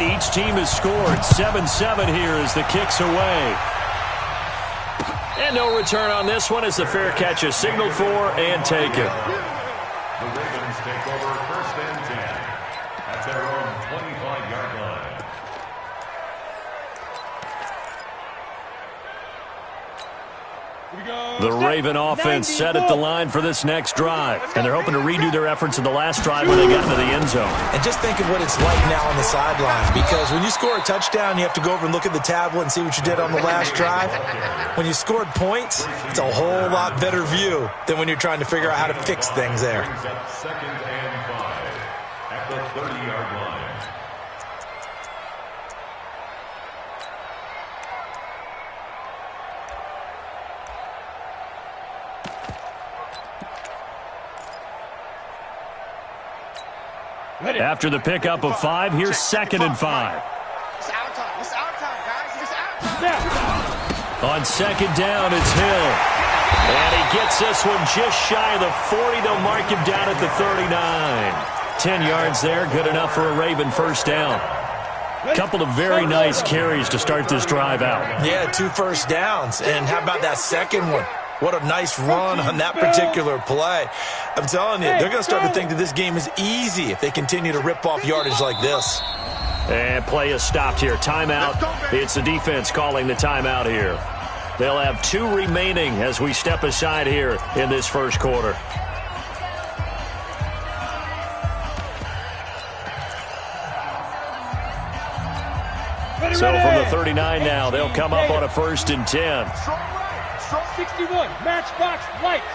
Each team has scored 7-7 here as the kick's away. And no return on this one as the fair catch is signaled for and taken. The Ravens take over first and 10 at their own 25-yard line. The Raven offense set at the line for this next drive. And they're hoping to redo their efforts in the last drive when they got into the end zone. And just think of what it's like now on the sidelines, because when you score a touchdown, you have to go over and look at the tablet and see what you did on the last drive. When you scored points, it's a whole lot better view than when you're trying to figure out how to fix things there. Second and 5 at the 30-yard line. After the pickup of 5, here's 2nd and 5. It's our time. It's our time, guys. It's our time. On 2nd down, it's Hill. And he gets this one just shy of the 40. They'll mark him down at the 39. 10 yards there, good enough for a Raven first down. Couple of very nice carries to start this drive out. Yeah, 2 first downs. And how about that second one? What a nice run on that particular play. I'm telling you, they're going to start to think that this game is easy if they continue to rip off yardage like this. And play is stopped here. Timeout. It's the defense calling the timeout here. They'll have 2 remaining as we step aside here in this first quarter. So from the 39 now, they'll come up on a 1st and 10. 61, matchbox lights.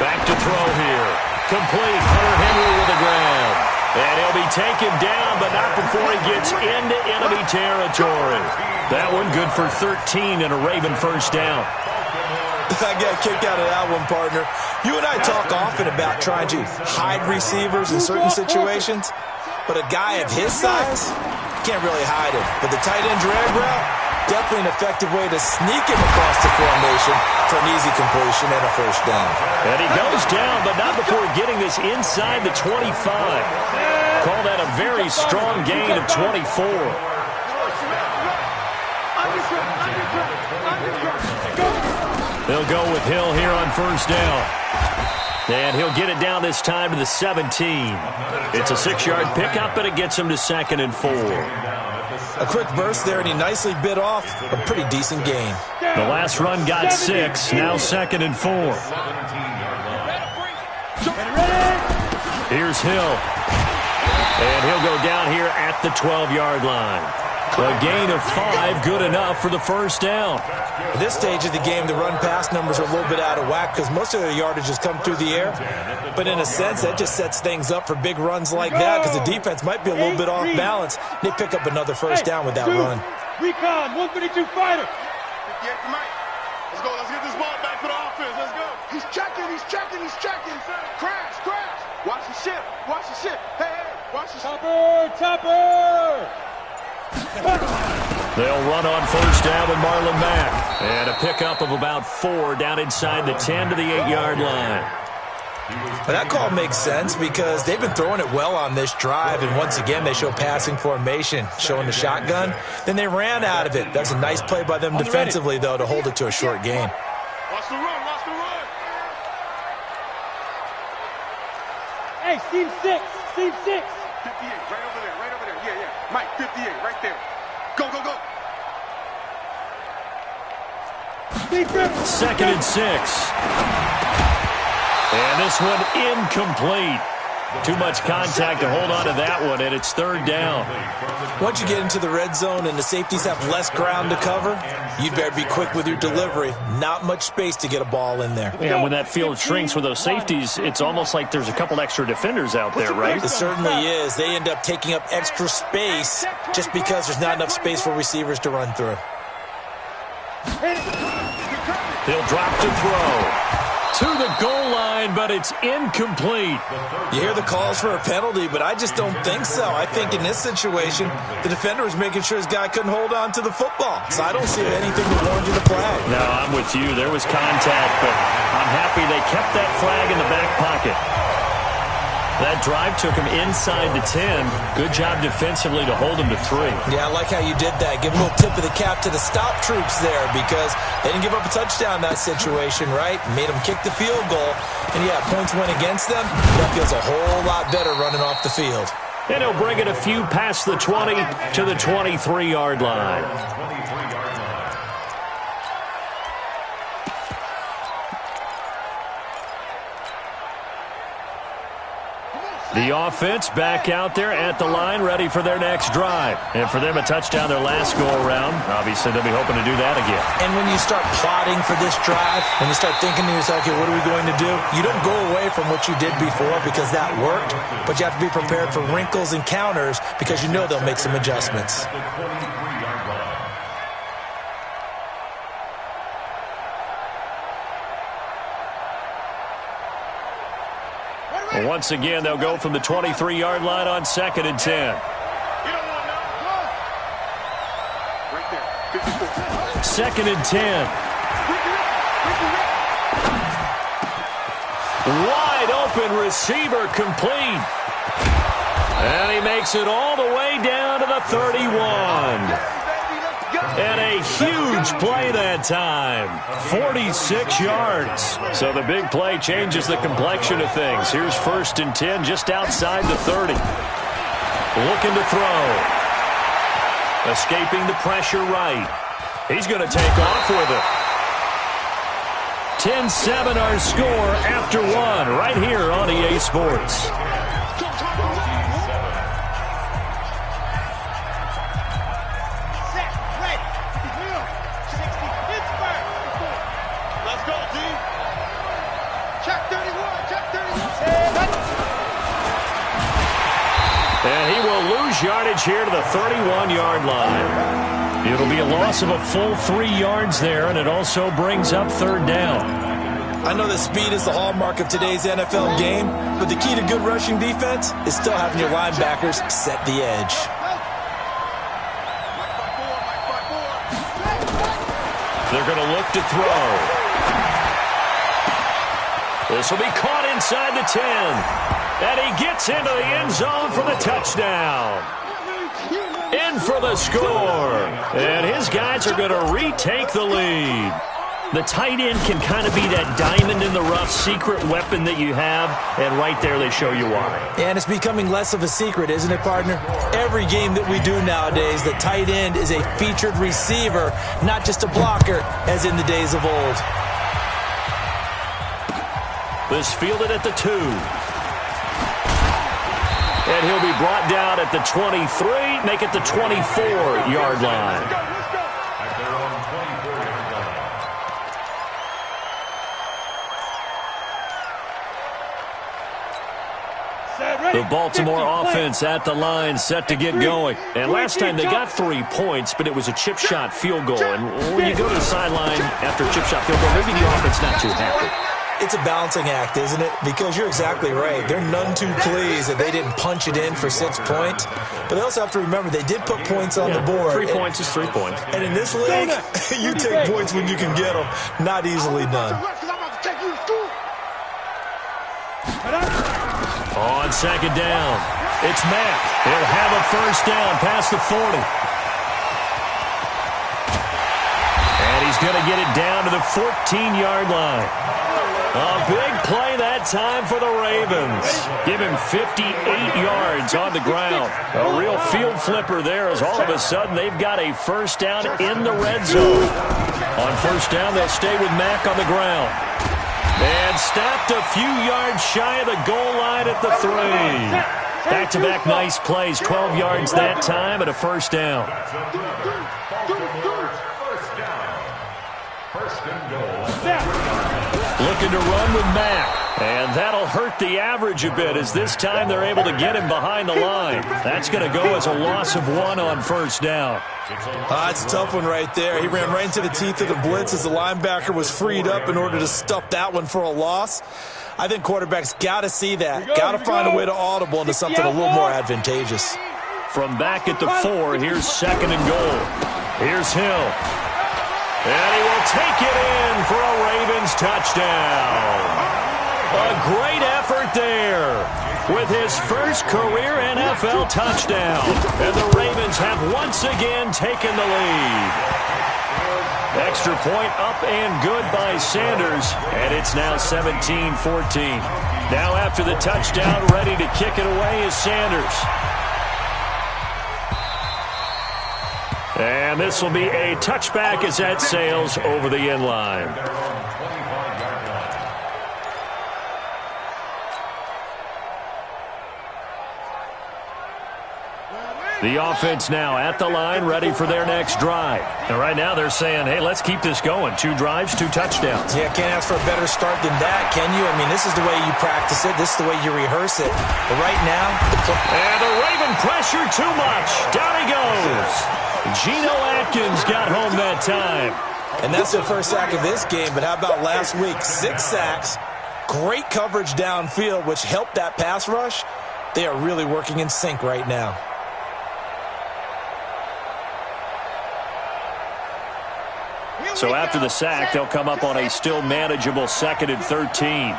Back to throw here. Complete. Hunter Henry with a grab. And he'll be taken down, but not before he gets into enemy territory. That one good for 13 and a Raven first down. I got a kick out of that one, partner. You and I talk often about trying to hide receivers in certain situations, but a guy of his size can't really hide him. But the tight end drag route, definitely an effective way to sneak him across the formation for an easy completion and a first down. And he goes down, but not before getting this inside the 25. Call that a very strong gain of 24. They'll go with Hill here on first down. And he'll get it down this time to the 17. It's a 6-yard pickup, but it gets him to 2nd and 4. A quick burst there, and he nicely bit off a pretty decent gain. The last run got 6, now 2nd and 4. Here's Hill. And he'll go down here at the 12-yard line. A gain of 5, good enough for the first down. At this stage of the game, the run-pass numbers are a little bit out of whack because most of their yardage has come through the air. But in a sense, that just sets things up for big runs like that because the defense might be a little bit off balance. They pick up another first down with that run. Recon, 132 fighter. Yeah, Mike. Let's go. Let's get this ball back for the offense. Let's go. He's checking. He's checking. He's checking. Crash. Crash. Watch the ship. Watch the ship. Hey, hey. Watch the ship. Topper. They'll run on first down with Marlon Mack. And a pickup of about 4 down inside the 10 to the 8-yard line. But that call makes sense because they've been throwing it well on this drive, and once again they show passing formation, showing the shotgun. Then they ran out of it. That's a nice play by them defensively, though, to hold it to a short gain. Watch the run. Watch the run. Hey, seam 6. Seam 6. 58, right over there. Right over there. Yeah, yeah. Mike, 58, right there. Go, go, go. 2nd and 6. And this one incomplete. Too much contact to hold on to that one, and it's 3rd down. Once you get into the red zone and the safeties have less ground to cover, you'd better be quick with your delivery. Not much space to get a ball in there. Yeah, when that field shrinks with those safeties, it's almost like there's a couple extra defenders out there, right? It certainly is. They end up taking up extra space just because there's not enough space for receivers to run through. He'll drop to throw. To the goal line, but it's incomplete. You hear the calls for a penalty, but I just don't think so. I think in this situation, the defender was making sure his guy couldn't hold on to the football. So I don't see anything that warranted a flag. No, I'm with you. There was contact, but I'm happy they kept that flag in the back pocket. That drive took him inside the 10. Good job defensively to hold him to 3. Yeah, I like how you did that. Give a little tip of the cap to the stop troops there because they didn't give up a touchdown in that situation, right? Made them kick the field goal. And, yeah, points went against them. That feels a whole lot better running off the field. And he'll bring it a few past the 20 to the 23-yard line. The offense back out there at the line, ready for their next drive. And for them, a touchdown their last go-around. Obviously, they'll be hoping to do that again. And when you start plotting for this drive, when you start thinking to yourself, okay, what are we going to do? You don't go away from what you did before because that worked, but you have to be prepared for wrinkles and counters because you know they'll make some adjustments. Once again, they'll go from the 23-yard line on 2nd and 10. 2nd and 10. Wide open receiver complete. And he makes it all the way down to the 31. And a huge play that time. 46 yards. So the big play changes the complexion of things. Here's 1st and 10 just outside the 30. Looking to throw. Escaping the pressure right. He's going to take off with it. 10-7 our score after 1 right here on EA Sports. And he will lose yardage here to the 31-yard line. It'll be a loss of a full 3 yards there, and it also brings up 3rd down. I know that speed is the hallmark of today's NFL game, but the key to good rushing defense is still having your linebackers set the edge. They're going to look to throw. This will be caught inside the 10. And he gets into the end zone for the touchdown. In for the score. And his guys are going to retake the lead. The tight end can kind of be that diamond in the rough secret weapon that you have. And right there they show you why. And it's becoming less of a secret, isn't it, partner? Every game that we do nowadays, the tight end is a featured receiver, not just a blocker, as in the days of old. This fielded at the 2. And he'll be brought down at the 23, make it the 24-yard line. The Baltimore offense at the line, set to get going. And last time they got 3 points, but it was a chip shot field goal. And when you go to the sideline after a chip shot field goal, maybe the offense not too happy. It's a balancing act, isn't it? Because you're exactly right. They're none too pleased that they didn't punch it in for 6 points. But they also have to remember they did put points on the board. 3 points is 3 points. And in this league, you take points when you can get them. Not easily done. On 2nd down, it's Mack. He'll have a 1st down past the 40. And he's going to get it down to the 14-yard line. A big play that time for the Ravens. Give him 58 yards on the ground. A real field flipper there as all of a sudden they've got a 1st down in the red zone. On 1st down, they'll stay with Mack on the ground. And stopped a few yards shy of the goal line at the 3. Back-to-back nice plays, 12 yards that time and a 1st down. Looking to run with Mack. And that'll hurt the average a bit as this time they're able to get him behind the line. That's going to go as a loss of 1 on 1st down. It's a tough one right there. He ran right into the teeth of the blitz as the linebacker was freed up in order to stuff that one for a loss. I think quarterbacks got to see that. Got to find a way to audible into something a little more advantageous. From back at the 4, here's 2nd and goal. Here's Hill. And he will take it in for a Ravens touchdown. A great effort there with his first career NFL touchdown. And the Ravens have once again taken the lead. Extra point up and good by Sanders. And it's now 17-14. Now after the touchdown, ready to kick it away is Sanders. And this will be a touchback as that sails over the end line. The offense now at the line, ready for their next drive. And right now they're saying, hey, let's keep this going. 2 drives, 2 touchdowns. Yeah, can't ask for a better start than that, can you? I mean, this is the way you practice it. This is the way you rehearse it. But right now, and the Raven pressure too much. Down he goes. Geno Atkins got home that time. And that's the first sack of this game, but how about last week? 6 sacks, great coverage downfield, which helped that pass rush. They are really working in sync right now. So after the sack, they'll come up on a still manageable 2nd and 13.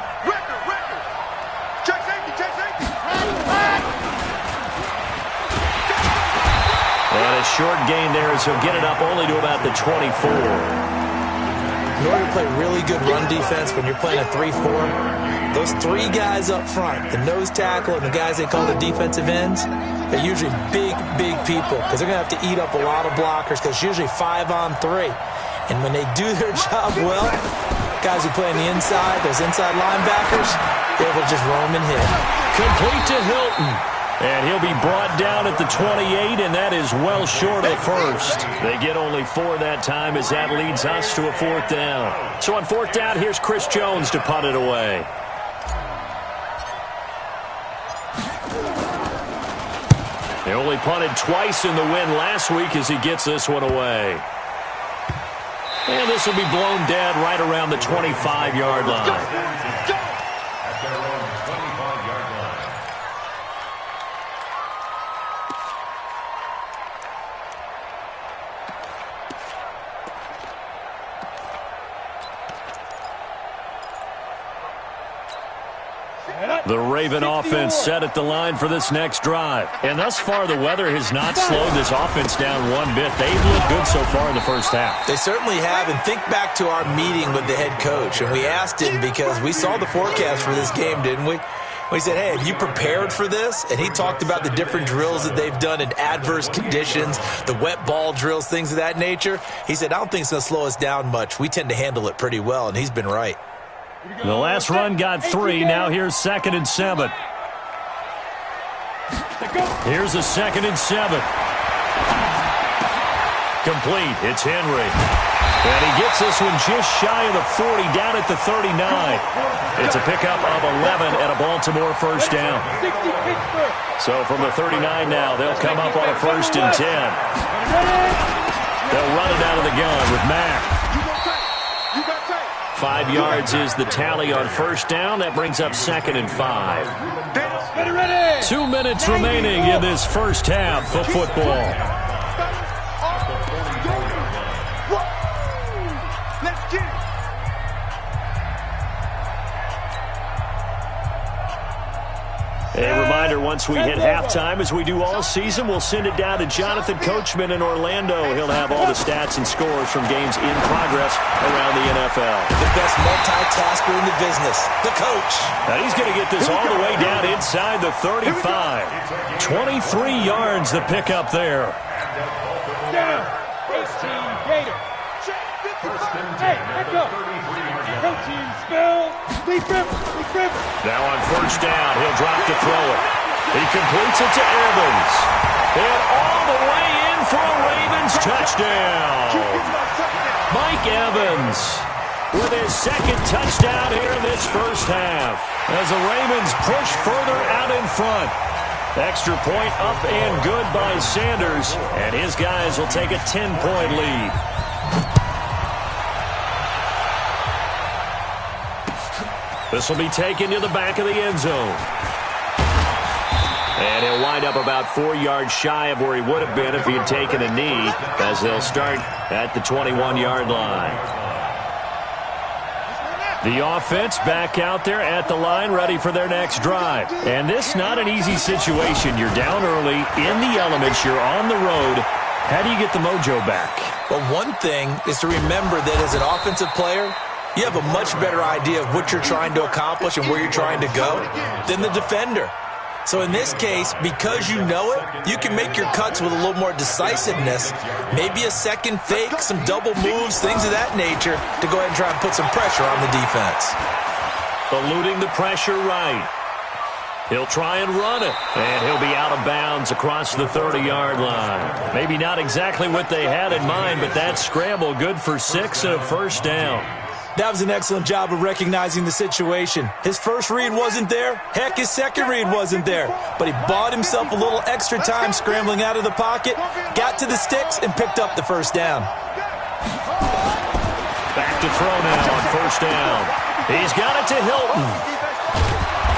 And a short gain there as he'll get it up only to about the 24. In order to play really good run defense when you're playing a 3-4, those 3 guys up front, the nose tackle and the guys they call the defensive ends, they're usually big people because they're going to have to eat up a lot of blockers because it's usually 5-on-3. And when they do their job well, guys who play on the inside, those inside linebackers, they're able to just roam and hit. Complete to Hilton. And he'll be brought down at the 28, and that is well short of first. They get only 4 that time as that leads us to a 4th down. So on 4th down, here's Chris Jones to punt it away. They only punted twice in the win last week as he gets this one away. And this will be blown dead right around the 25-yard line. At their own 25-yard line. The Raven offense set at the line for this next drive. And thus far, the weather has not slowed this offense down one bit. They've looked good so far in the first half. They certainly have. And think back to our meeting with the head coach. And we asked him because we saw the forecast for this game, didn't we? We said, hey, have you prepared for this? And he talked about the different drills that they've done in adverse conditions, the wet ball drills, things of that nature. He said, I don't think it's going to slow us down much. We tend to handle it pretty well, and he's been right. The last run got 3. Now here's 2nd and 7. Here's a 2nd and 7. Complete. It's Henry. And he gets this one just shy of the 40, down at the 39. It's a pickup of 11 and a Baltimore first down. So from the 39 now, they'll come up on a 1st and 10. They'll run it out of the gun with Mack. 5 yards is the tally on 1st down. That brings up 2nd and 5. 2 minutes remaining in this first half of football. Let's get it. A reminder, once we hit halftime, as we do all season, we'll send it down to Jonathan Coachman in Orlando. He'll have all the stats and scores from games in progress around the NFL. The best multitasker in the business, the coach. Now he's going to get this all the way down inside the 35. 23 yards the pickup there. Down. 18 Gator. Hey, back up. Coaching spell. Leaf rip. Now on 1st down, he'll drop to throw it. He completes it to Evans. And all the way in for a Ravens touchdown. Mike Evans with his 2nd touchdown here in this first half. As the Ravens push further out in front. Extra point up and good by Sanders. And his guys will take a 10-point lead. This will be taken to the back of the end zone. And he'll wind up about 4 yards shy of where he would have been if he had taken a knee, as they'll start at the 21-yard line. The offense back out there at the line, ready for their next drive. And this not an easy situation. You're down early, in the elements, you're on the road. How do you get the mojo back? Well, one thing is to remember that as an offensive player, you have a much better idea of what you're trying to accomplish and where you're trying to go than the defender. So in this case, because you know it, you can make your cuts with a little more decisiveness, maybe a second fake, some double moves, things of that nature, to go ahead and try and put some pressure on the defense. Eluding the pressure right. He'll try and run it, and he'll be out of bounds across the 30-yard line. Maybe not exactly what they had in mind, but that scramble good for 6 and a first down. That was an excellent job of recognizing the situation. His first read wasn't there. Heck, his second read wasn't there. But he bought himself a little extra time scrambling out of the pocket, got to the sticks, and picked up the first down. Back to throw now on first down. He's got it to Hilton.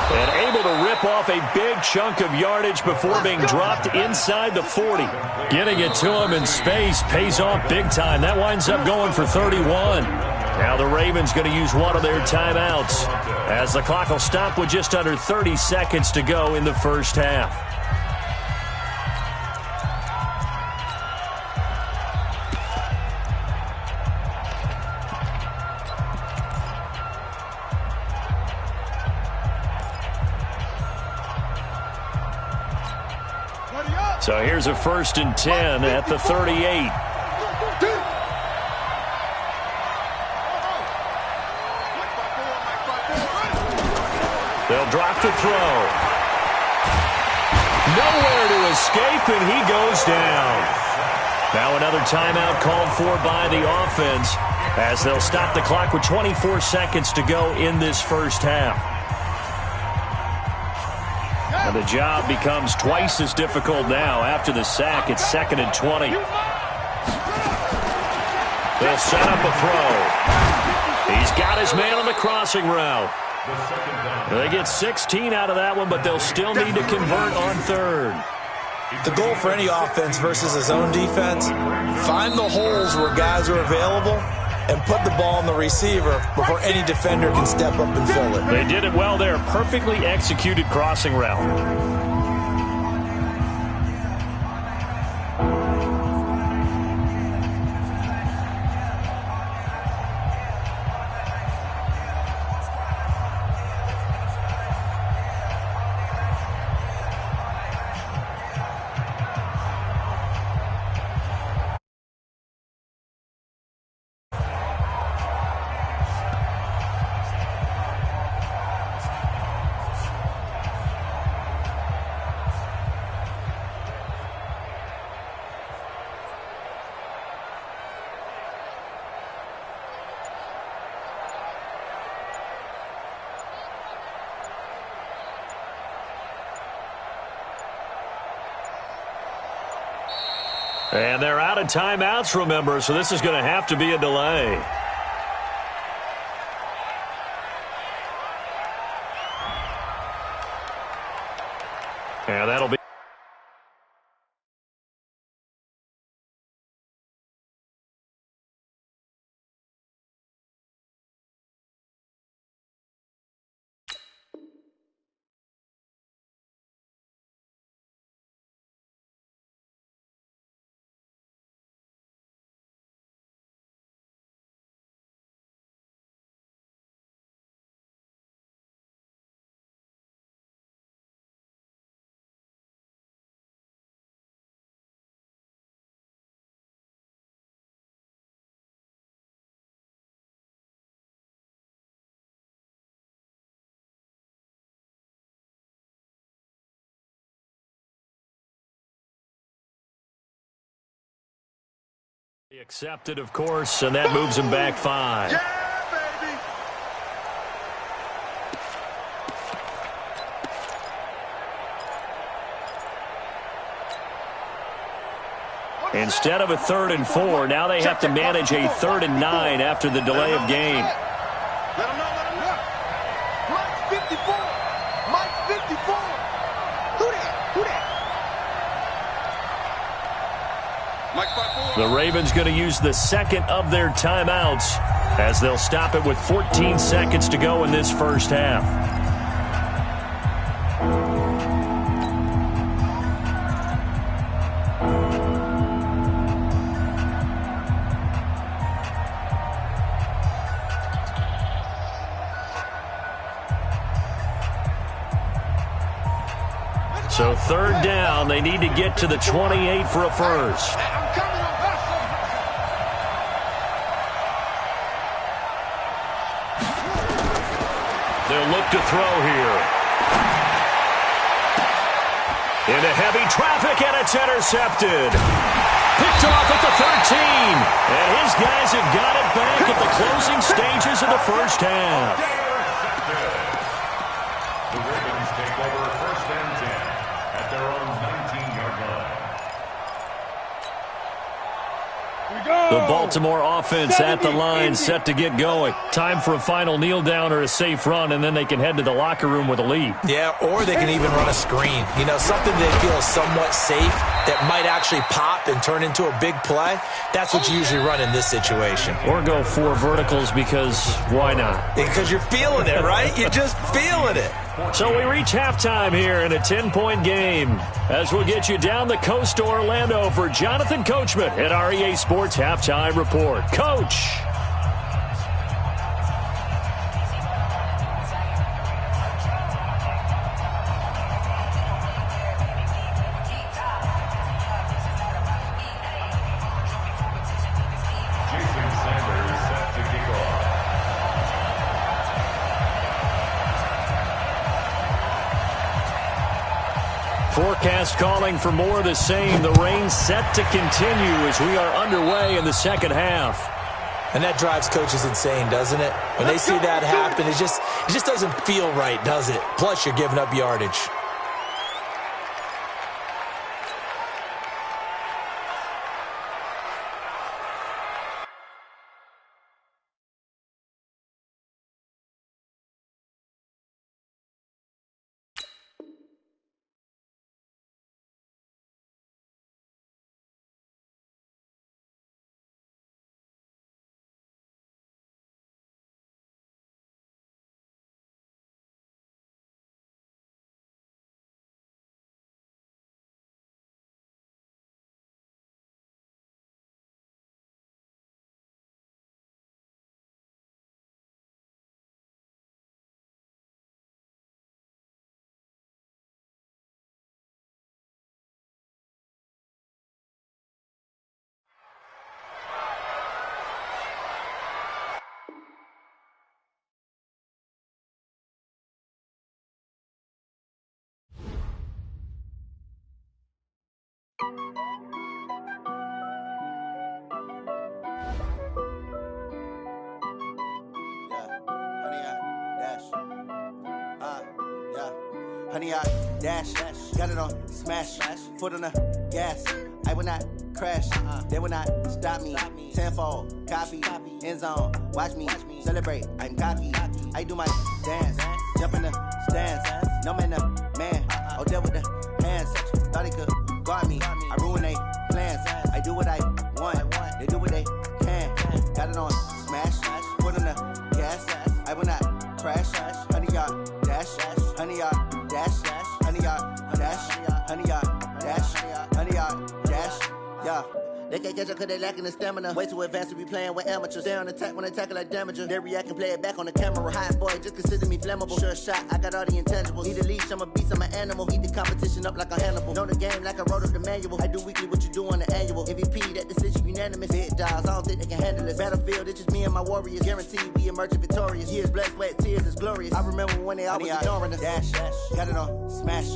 And able to rip off a big chunk of yardage before being dropped inside the 40. Getting it to him in space pays off big time. That winds up going for 31. Now the Ravens going to use one of their timeouts as the clock will stop with just under 30 seconds to go in the first half. So here's a 1st and 10 at the 38. They'll drop to throw. Nowhere to escape, and he goes down. Now another timeout called for by the offense as they'll stop the clock with 24 seconds to go in this first half. And the job becomes twice as difficult now after the sack. It's 2nd and 20. They'll set up a throw. He's got his man on the crossing route. They get 16 out of that one, but they'll still need to convert on 3rd. The goal for any offense versus his own defense, find the holes where guys are available and put the ball on the receiver before any defender can step up and fill it. They did it well there. Perfectly executed crossing route. And they're out of timeouts, remember, so this is going to have to be a delay. And that'll be... Accepted, of course, and that moves him back 5. Yeah, baby. Instead of a 3rd and 4, now they have to manage a 3rd and 9 after the delay of game. Let him know, let him know. Mike's 54. Mike's 54. Who that? Who that? The Ravens going to use the second of their timeouts as they'll stop it with 14 seconds to go in this first half. So third down, they need to get to the 28 for a first. They'll look to throw here. Into heavy traffic, and it's intercepted. Picked off at the 13. And his guys have got it back at the closing stages of the first half. The Ravens take over first and 10 at their own 19-yard line. The Baltimore offense at the line, set to get going. Time for a final kneel down or a safe run, and then they can head to the locker room with a lead. Yeah, or they can even run a screen. You know, something they feel somewhat safe that might actually pop and turn into a big play. That's what you usually run in this situation. Or go 4 verticals because why not? Because you're feeling it, right? You're just feeling it. So we reach halftime here in a 10-point game as we'll get you down the coast to Orlando for Jonathan Coachman at our EA Sports Halftime Report. Coach. Forecast calling for more of the same. The rain set to continue as we are underway in the second half. And that drives coaches insane, doesn't it? When they see that happen, it just doesn't feel right, does it? Plus, you're giving up yardage. Honey, I dash, got it on smash, foot on the gas. I will not crash, they will not stop me. Tenfold, copy, end zone, watch me celebrate. I'm cocky, I do my dance, jump in the stands. No man, the man, oh, deal with the hands. Thought he could guard me, I ruin they plans. I do what I want, they do what they can. Got it on smash, foot on the gas. I will not crash, honey, y'all dash, honey, y'all dash, honey, y'all dash, honey, y'all dash, honey, y'all dash, yeah. They can't catch up cause they lacking the stamina. Way too advanced to be playing with amateurs. Stay on attack when they tackle like damager. They react and play it back on the camera. Hot boy, just consider me flammable. Sure shot, I got all the intangibles. Need a leash, I'm a beast, I'm an animal. Heat the competition up like a Hannibal. Know the game like I wrote up the manual. I do weekly what you do on the annual. MVP, that decision unanimous. Big dials, I don't think they can handle it. Battlefield, it's just me and my warriors. Guaranteed we emerging victorious. Years, blood, sweat, tears, it's glorious. I remember when they always ignoring us. Dash, got it on smash,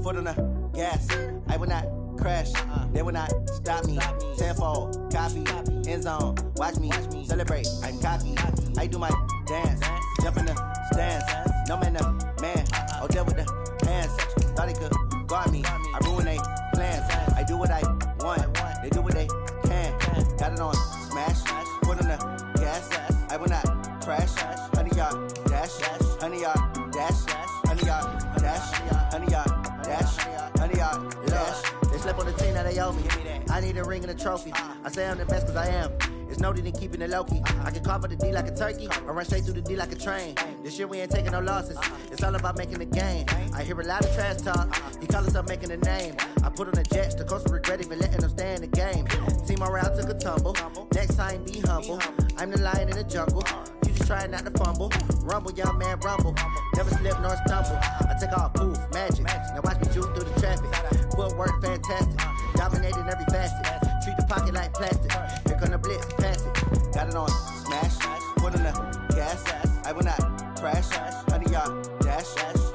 foot on the gas. I will not crash, they will not stop me. Tenfold, copy, end zone, watch me celebrate. I'm cocky, I do my dance, jump in the stands. No man, the man, oh, deal with the hands. Thought he could guard me, I ruin they plans. I do what I want, they do what they can. Got it on smash, foot on the gas. I will not crash, honey, y'all dash, honey, y'all dash, honey, y'all dash, honey, y'all dash, honey, y'all dash. They slept on the team, now they owe me. I I need a ring and a trophy. I say I'm the best cause I am. It's no need in keeping it low-key. I can carve up the D like a turkey or run straight through the D like a train. This year we ain't taking no losses. It's all about making the game. I hear a lot of trash talk. He call us up making a name. I put on the Jets. The coach will regret even letting them stay in the game. Team around took a tumble. Next time be humble. I'm the lion in the jungle. You just trying not to fumble. Rumble, young man, rumble. Never slip nor stumble. I take off, poof, magic. Now watch me juke through the traffic. Footwork fantastic. Dominating every facet. Treat the pocket like plastic. Here come the blitz, pass it. Got it on smash. Put on the gas. I will not crash. 100-yard dash.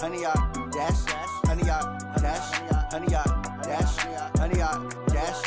100-yard dash. 100-yard dash. 100-yard dash. 100-yard dash.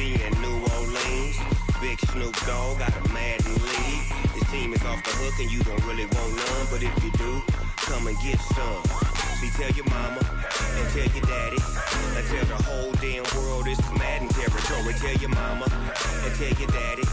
And New Orleans, big Snoop Dogg got a Madden lead. This team is off the hook and you don't really want none, but if you do, come and get some. See, tell your mama and tell your daddy and tell the whole damn world this is Madden territory. Tell your mama and tell your daddy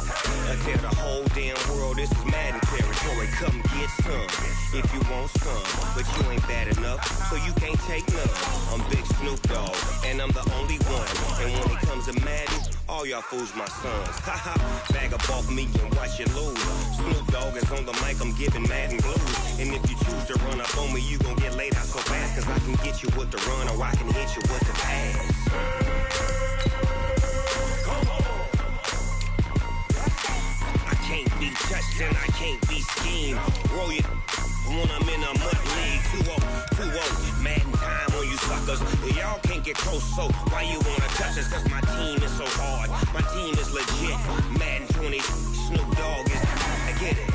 and tell the whole damn world this is Madden territory. Come get some if you want some, but you ain't bad enough, so you can't take none. I'm Big Snoop Dogg and I'm the only one, and when it comes to Madden, all y'all fools my sons. Haha, bag up off me and watch you lose. Snoop Dogg is on the mic, I'm giving Madden blues. And if you choose to run up on me, you gon' get laid out so fast, cause I can get you with the run or I can hit you with the pass. I can't be touched and I can't be schemed. Roll you when I'm in a mud league. 2-0, Madden time on you suckers. Y'all can't get close, so why you wanna touch us? Cause my team is so hard, my team is legit. Madden 20, Snoop Dogg is, I get it.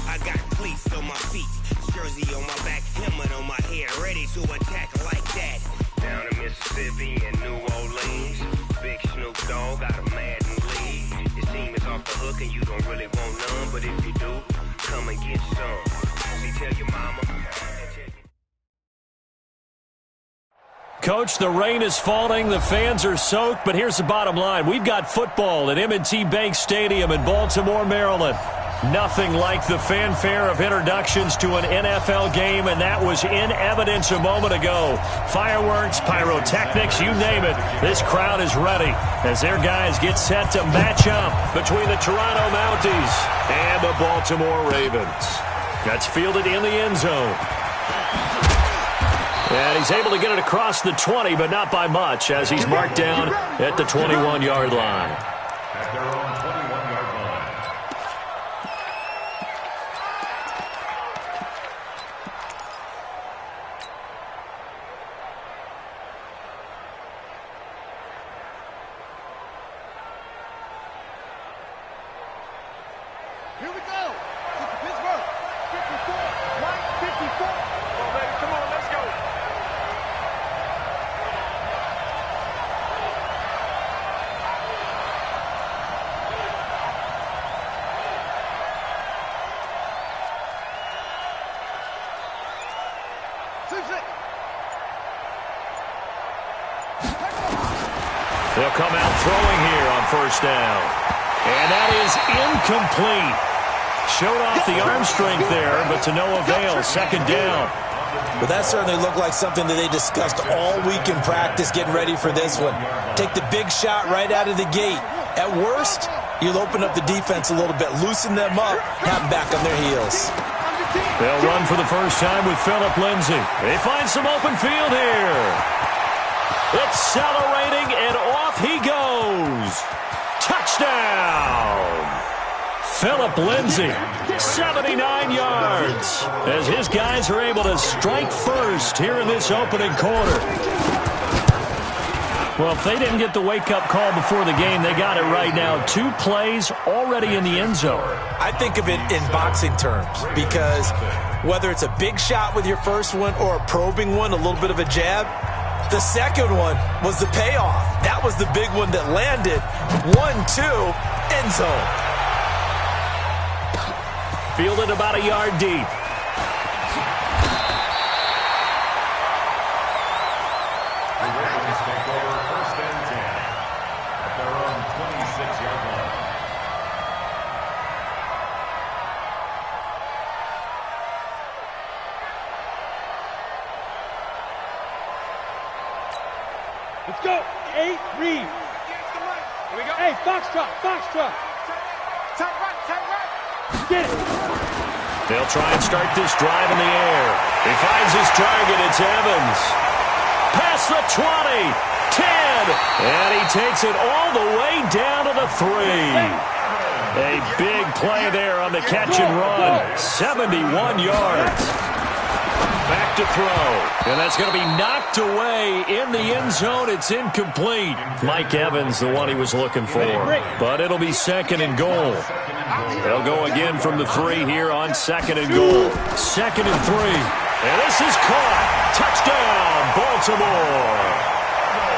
I got cleats on my feet, jersey on my back, helmet on my head, ready to attack like that. Down in Mississippi and New Orleans, big Snoop Dogg got a Madden lead. His team is off the hook and you don't really want none, but if you do, come and get some. See, tell your mama. Coach, the rain is falling, the fans are soaked, but here's the bottom line. We've got football at M&T Bank Stadium in Baltimore, Maryland. Nothing like the fanfare of introductions to an NFL game, and that was in evidence a moment ago. Fireworks, pyrotechnics, you name it. This crowd is ready as their guys get set to match up between the Toronto Mounties and the Baltimore Ravens. That's fielded in the end zone. And he's able to get it across the 20, but not by much, as he's marked down at the 21-yard line. At their own 21-yard line. Here we go. This is Pittsburgh. 54. Right, 54. Come on, baby. Come on, let's go. They'll come out throwing here on first down. And that is incomplete. Showed off the arm strength there, but to no avail. Second down. But that certainly looked like something that they discussed all week in practice, getting ready for this one. Take the big shot right out of the gate. At worst, you'll open up the defense a little bit, loosen them up, have them back on their heels. They'll run for the first time with Phillip Lindsay. They find some open field here. Accelerating, and off he goes. Touchdown! Phillip Lindsay, 79 yards, as his guys are able to strike first here in this opening quarter. Well, if they didn't get the wake-up call before the game, they got it right now. 2 plays already in the end zone. I think of it in boxing terms because whether it's a big shot with your first one or a probing one, a little bit of a jab, the second one was the payoff. That was the big one that landed. 1-2, end zone. Fielded about a yard deep. Let's go. 8, read. Here we go. Hey, foxtrot, foxtrot. Tight right. Get it. They'll try and start this drive in the air. He finds his target. It's Evans. Past the 20, 10, and he takes it all the way down to the 3. A big play there on the catch and run. 71 yards. Back to throw. And that's going to be knocked away in the end zone. It's incomplete. Mike Evans, the one he was looking for. But it'll be 2nd and goal. They'll go again from the 3 here on 2nd and goal. 2nd and 3. And this is caught. Touchdown, Baltimore.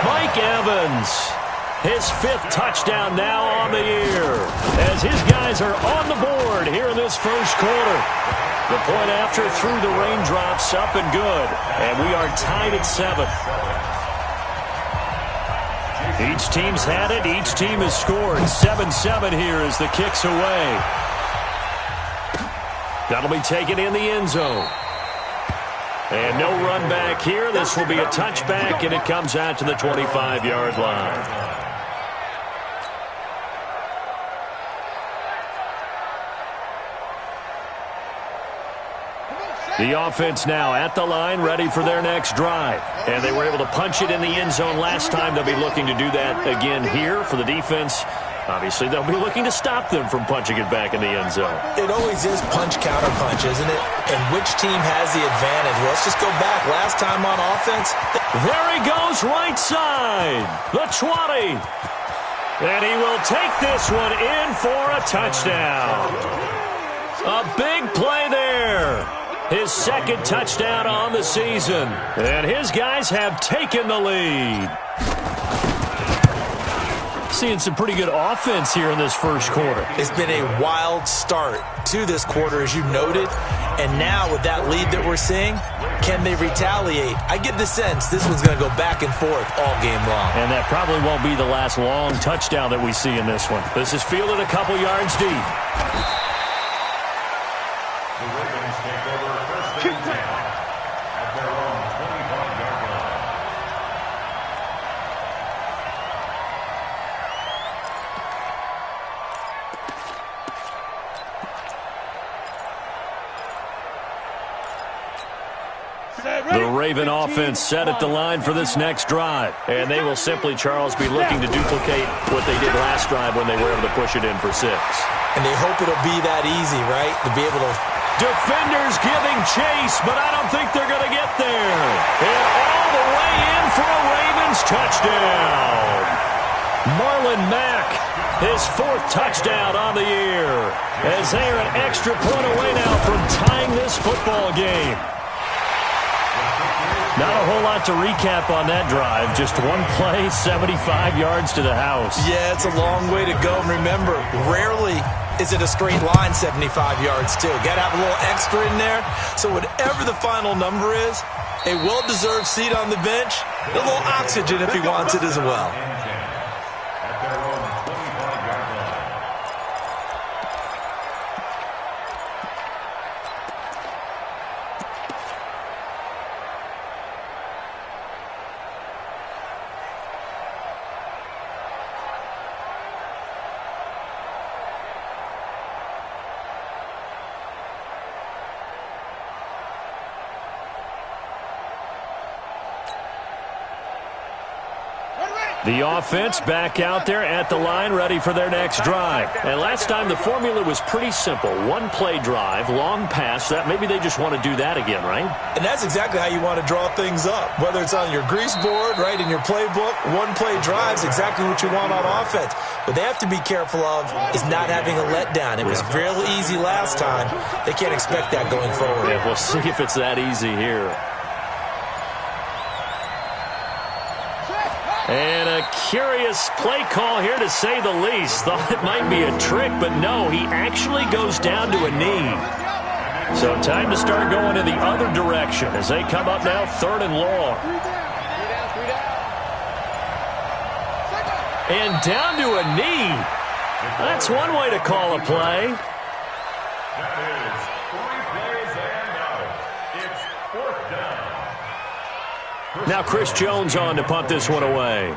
Mike Evans. His 5th touchdown now on the year. As his guys are on the board here in this first quarter. The point after through the raindrops, up and good. And we are tied at 7. Each team's had it. Each team has scored. 7-7 here as the kick's away. That'll be taken in the end zone. And no run back here. This will be a touchback, and it comes out to the 25-yard line. The offense now at the line, ready for their next drive. And they were able to punch it in the end zone last time. They'll be looking to do that again here for the defense. Obviously, they'll be looking to stop them from punching it back in the end zone. It always is punch-counter-punch, isn't it? And which team has the advantage? Let's just go back. Last time on offense. There he goes, right side. The 20. And he will take this one in for a touchdown. A big play there. His 2nd touchdown on the season. And his guys have taken the lead. Seeing some pretty good offense here in this first quarter. It's been a wild start to this quarter, as you noted. And now with that lead that we're seeing, can they retaliate? I get the sense this one's going to go back and forth all game long. And that probably won't be the last long touchdown that we see in this one. This is fielded a couple yards deep. The Raven offense set at the line for this next drive. And they will simply, Charles, be looking to duplicate what they did last drive when they were able to push it in for 6. And they hope it'll be that easy, right? To be able to... Defenders giving chase, but I don't think they're going to get there. And all the way in for a Ravens touchdown. Marlon Mack, his 4th touchdown on the year. As they are an extra point away now from tying this football game. Not a whole lot to recap on that drive. Just one play, 75 yards to the house. Yeah, it's a long way to go. And remember, rarely is it a straight line 75 yards, too. Got to have a little extra in there. So whatever the final number is, a well-deserved seat on the bench, a little oxygen if he wants it as well. Ready, ready. The offense back out there at the line, ready for their next drive. And last time the formula was pretty simple. One-play drive, long pass. That maybe they just want to do that again, right? And that's exactly how you want to draw things up. Whether it's on your grease board, right, in your playbook, one-play drive is exactly what you want on offense. What they have to be careful of is not having a letdown. It was real easy last time. They can't expect that going forward. Yeah, we'll see if it's that easy here. And a curious play call here, to say the least. Thought it might be a trick, but no, he actually goes down to a knee. So time to start going in the other direction as they come up now 3rd and long. And down to a knee. That's one way to call a play. That is 3 plays and out. It's 4th down. Now Chris Jones on to punt this one away.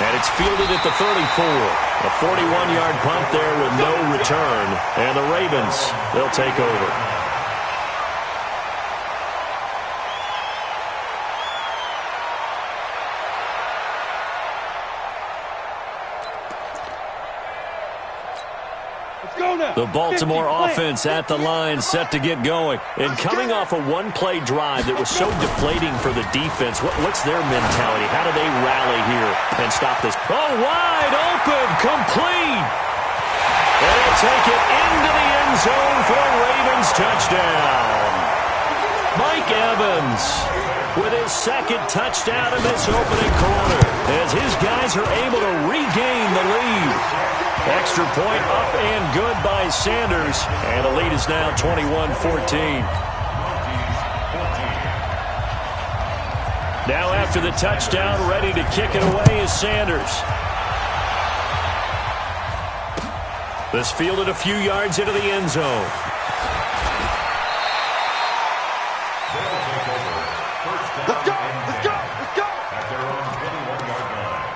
And it's fielded at the 34. A 41-yard punt there with no return. And the Ravens, they'll take over. The Baltimore offense at the line, set to get going. And coming off a one-play drive that was so deflating for the defense, what's their mentality? How do they rally here and stop this? Oh, wide open, complete. And they'll take it into the end zone for a Ravens touchdown. Mike Evans with his 2nd touchdown in this opening quarter as his guys are able to regain the lead. Extra point up and good by Sanders. And the lead is now 21-14. Now after the touchdown, ready to kick it away is Sanders. This fielded a few yards into the end zone. Let's go! Let's go! Let's go! At their own 21-yard line.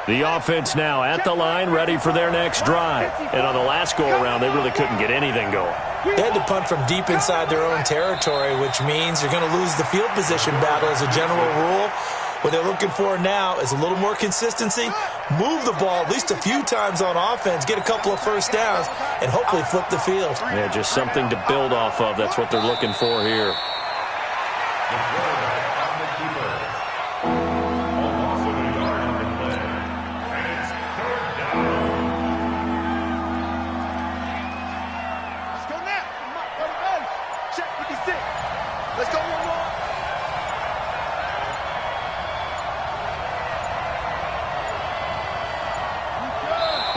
The offense now at the line, ready for their next drive. And on the last go-around, they really couldn't get anything going. They had to punt from deep inside their own territory, which means you're going to lose the field position battle as a general rule. What they're looking for now is a little more consistency, move the ball at least a few times on offense, get a couple of first downs, and hopefully flip the field. Yeah, just something to build off of. That's what they're looking for here. The quarterback on the keeper. Almost a yard on the play. And it's 3rd down. Let's go now. Check 56. Let's go one more.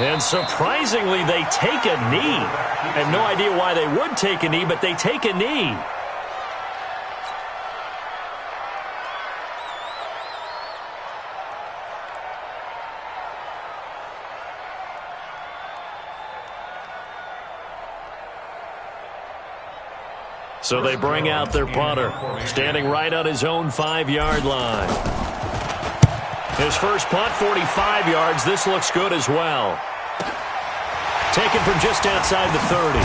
And surprisingly, they take a knee. I have no idea why they would take a knee, but they take a knee. So they bring out their punter, standing right on his own 5-yard line. His first punt, 45 yards. This looks good as well. Taken from just outside the 30.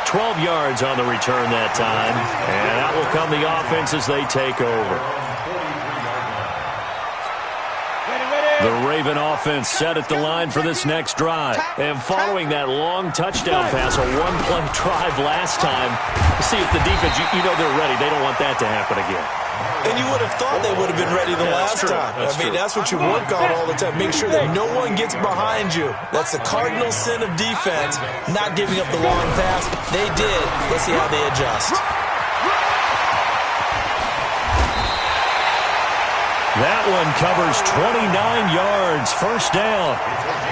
12 yards on the return that time. And that will come the offense as they take over. The Raven offense set at the line for this next drive. And following that long touchdown pass, a one-play drive last time, see if the defense, you know they're ready. They don't want that to happen again. And you would have thought they would have been ready the last time. That's what you work on all the time. Make sure that no one gets behind you. That's the cardinal sin of defense, not giving up the long pass. They did. Let's see how they adjust. That one covers 29 yards, first down.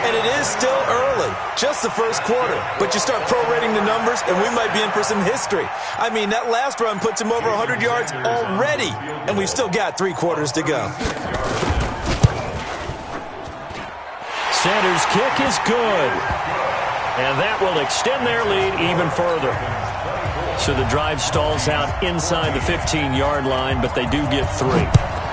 And it is still early, just the first quarter. But you start prorating the numbers, and we might be in for some history. I mean, that last run puts him over 100 yards already, and we've still got 3 quarters to go. Sanders' kick is good. And that will extend their lead even further. So the drive stalls out inside the 15-yard line, but they do get 3.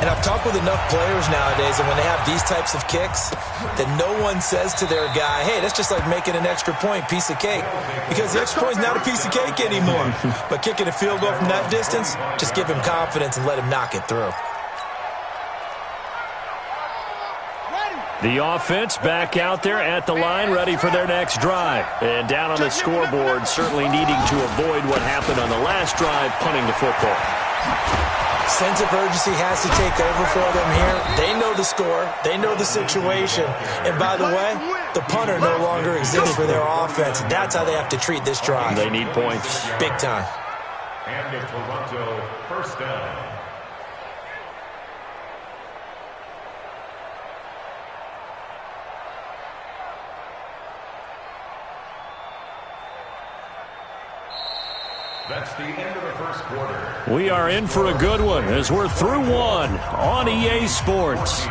And I've talked with enough players nowadays, and when they have these types of kicks, that no one says to their guy, hey, that's just like making an extra point, piece of cake. Because the extra point is not a piece of cake anymore. But kicking a field goal from that distance, just give him confidence and let him knock it through. The offense back out there at the line, ready for their next drive. And down on the scoreboard, certainly needing to avoid what happened on the last drive, punting the football. Sense of urgency has to take over for them here. They know the score. They know the situation. And by the way, the punter no longer exists for their offense. That's how they have to treat this drive. They need points. Big time. And the Toronto first down. That's the end of the first quarter. We are in for a good one as we're through one on EA Sports.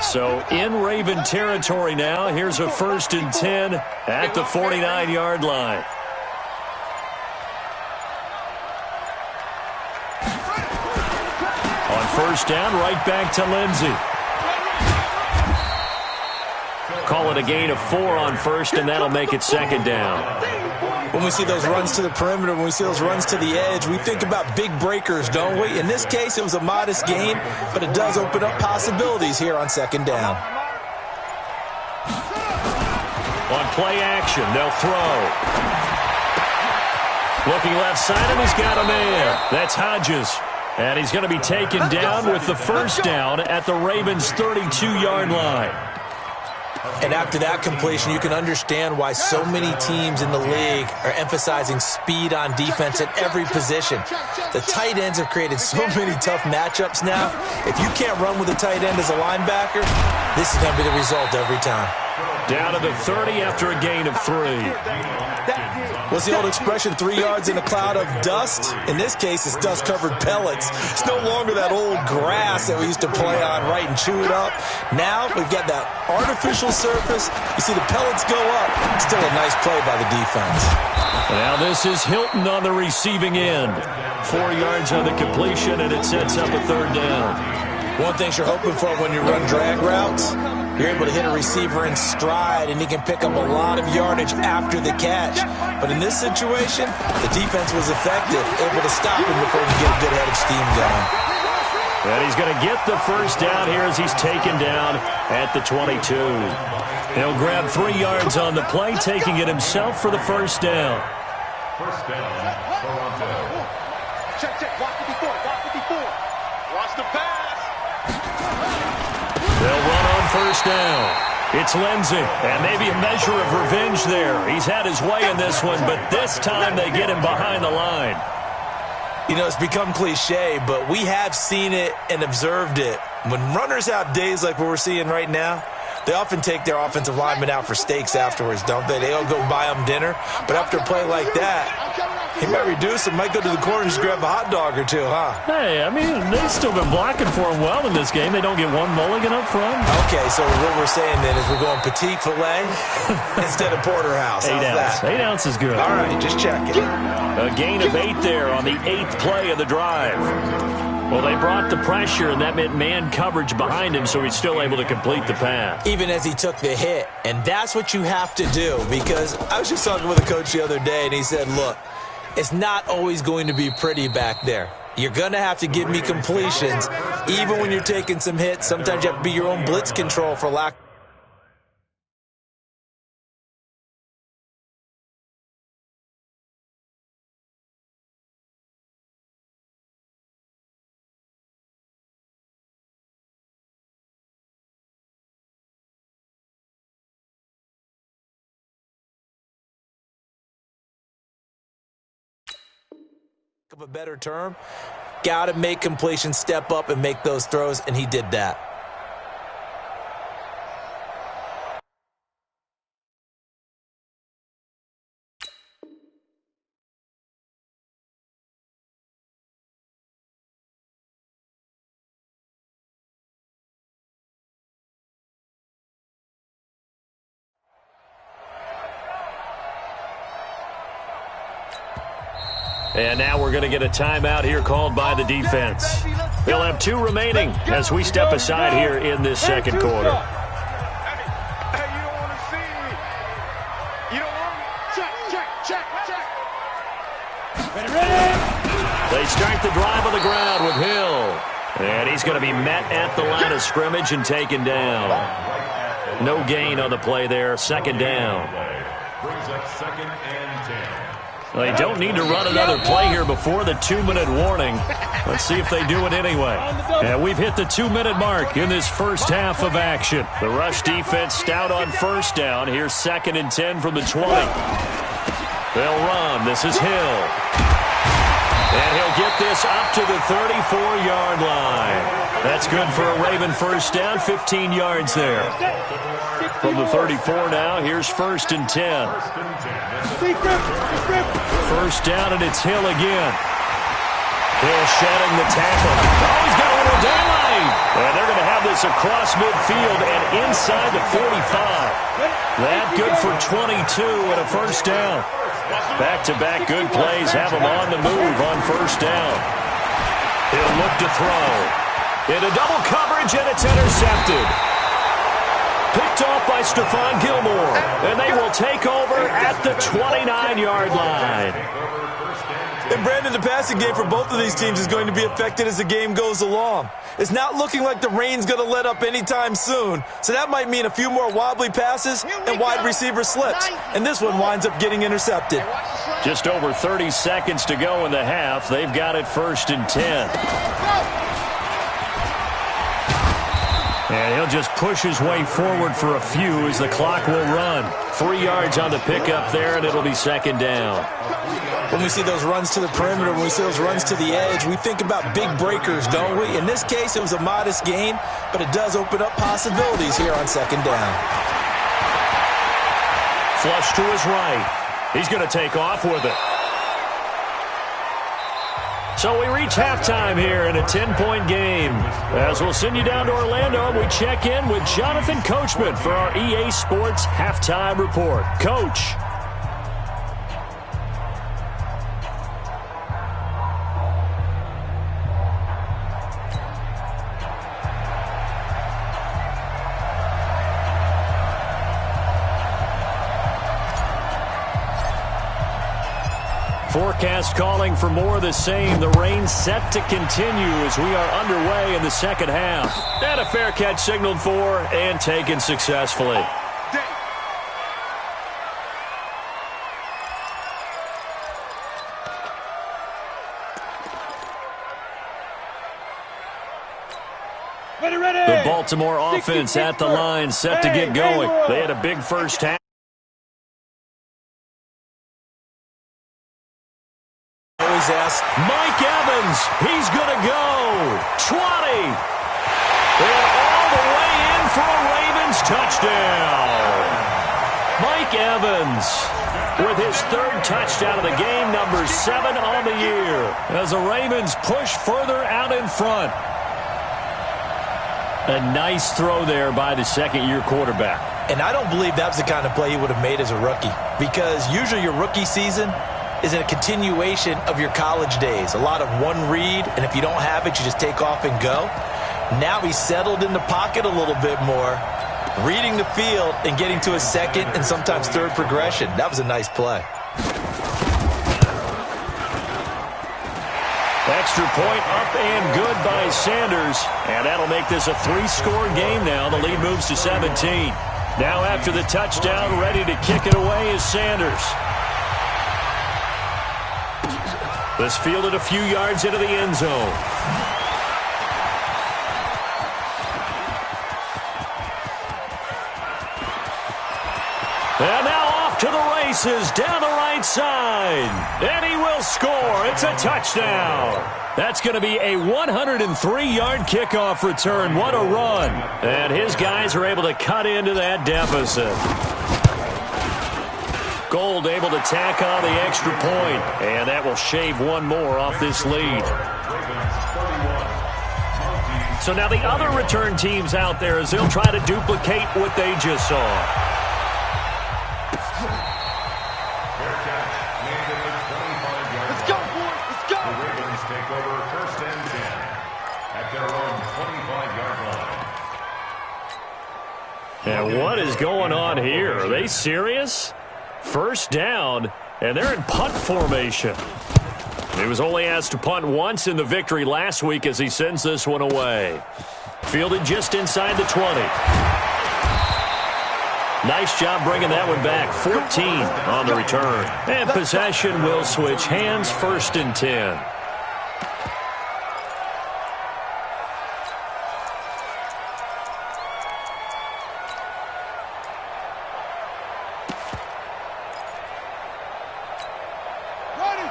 So in Raven territory now. Here's a 1st and 10 at the 49-yard line. On 1st down, right back to Lindsey. Call it a gain of 4 on 1st, and that'll make it 2nd down. When we see those runs to the perimeter, when we see those runs to the edge, we think about big breakers, don't we? In this case, it was a modest gain, but it does open up possibilities here on 2nd down. On play action, they'll throw. Looking left side, and he's got a man. That's Hodges. And he's going to be taken down with the 1st down at the Ravens' 32-yard line. And after that completion, you can understand why so many teams in the league are emphasizing speed on defense at every position. The tight ends have created so many tough matchups now. If you can't run with a tight end as a linebacker, this is going to be the result every time. Down to the 30 after a gain of 3. What's the old expression, 3 yards in a cloud of dust? In this case, it's dust-covered pellets. It's no longer that old grass that we used to play on, right, and chew it up. Now we've got that artificial surface. You see the pellets go up. Still a nice play by the defense. Now this is Hilton on the receiving end. 4 yards on the completion, and it sets up a 3rd down. One thing you're hoping for when you run drag routes, you're able to hit a receiver in stride, and he can pick up a lot of yardage after the catch. But in this situation, the defense was effective, able to stop him before he could get a good head of steam going. And he's going to get the 1st down here as he's taken down at the 22. He'll grab 3 yards on the play, taking it himself for the 1st down. 1st down, Toronto. Check, block 54, block 54. Watch the pass. They'll run on 1st down. It's Lindsey, and maybe a measure of revenge there. He's had his way in this one, but this time they get him behind the line. You know, it's become cliche, but we have seen it and observed it. When runners have days like what we're seeing right now, they often take their offensive linemen out for steaks afterwards, don't they? They all go buy them dinner. But after a play like that, he might reduce it, might go to the corner and just grab a hot dog or two, huh? Hey, I mean, they've still been blocking for him well in this game. They don't get one mulligan up front. Okay, so what we're saying then is we're going petite filet instead of porterhouse. 8 ounce. That? 8 ounce is good. All right, just checking. A gain of 8 there on the 8th play of the drive. Well, they brought the pressure, and that meant man coverage behind him, so he's still able to complete the pass. Even as he took the hit. And that's what you have to do, because I was just talking with a coach the other day, and he said, look, it's not always going to be pretty back there. You're going to have to give me completions. Even when you're taking some hits, sometimes you have to be your own blitz control, for lack of a better term, got to make completion, step up, and make those throws, and he did that. And now we're going to get a timeout here called by the defense. They'll have 2 remaining as we step aside here in this second quarter. Hey, you don't want to see me. You don't want me. Check. Ready. They start the drive on the ground with Hill. And he's going to be met at the line of scrimmage and taken down. No gain on the play there. Second down. Brings up 2nd and 10. Well, they don't need to run another play here before the 2-minute warning. Let's see if they do it anyway. And we've hit the 2-minute mark in this first half of action. The rush defense stout on first down. Here's 2nd and 10 from the 20. They'll run. This is Hill. And he'll get this up to the 34-yard line. That's good for a Raven first down, 15 yards there. From the 34 now, here's 1st and 10. First down, and it's Hill again. Hill shedding the tackle. Oh, he's got a little daylight. And they're going to have this across midfield and inside the 45. That good for 22 and a first down. Back-to-back good plays have him on the move on first down. He'll look to throw. Into double coverage, and it's intercepted. Picked off by Stephon Gilmore, and they will take over at the 29-yard line. And Brandon, the passing game for both of these teams is going to be affected as the game goes along. It's not looking like the rain's going to let up anytime soon, so that might mean a few more wobbly passes and wide receiver slips. And this one winds up getting intercepted. Just over 30 seconds to go in the half. They've got it 1st and 10. And he'll just push his way forward for a few as the clock will run. 3 yards on the pickup there, and it'll be 2nd down. When we see those runs to the perimeter, when we see those runs to the edge, we think about big breakers, don't we? In this case, it was a modest gain, but it does open up possibilities here on 2nd down. Flush to his right. He's going to take off with it. So we reach halftime here in a 10-point game. As we'll send you down to Orlando, we check in with Jonathan Coachman for our EA Sports Halftime Report. Coach. Forecast calling for more of the same. The rain set to continue as we are underway in the second half. And a fair catch signaled for and taken successfully. The Baltimore offense at the line, set to get going. They had a big first half. Mike Evans, he's going to go. 20. And all the way in for a Ravens touchdown. Mike Evans with his 3rd touchdown of the game, number 7 on the year, as the Ravens push further out in front. A nice throw there by the 2nd-year quarterback. And I don't believe that was the kind of play he would have made as a rookie, because usually your rookie season is a continuation of your college days. A lot of one read, and if you don't have it, you just take off and go. Now he's settled in the pocket a little bit more, reading the field and getting to his 2nd and sometimes 3rd progression. That was a nice play. Extra point up and good by Sanders. And that'll make this a 3-score game now. The lead moves to 17. Now after the touchdown, ready to kick it away is Sanders. This fielded a few yards into the end zone. And now off to the races down the right side. And he will score. It's a touchdown. That's going to be a 103-yard kickoff return. What a run. And his guys are able to cut into that deficit. Gold able to tack on the extra point, and that will shave one more off this lead. So now the other return teams out there as they'll try to duplicate what they just saw. Let's go, boys. Let's go. The Ravens take over first and 10 at their own 25-yard line. And what is going on here? Are they serious? First down, and they're in punt formation. He was only asked to punt once in the victory last week as he sends this one away. Fielded just inside the 20. Nice job bringing that one back. 14 on the return. And possession will switch hands, first and 10.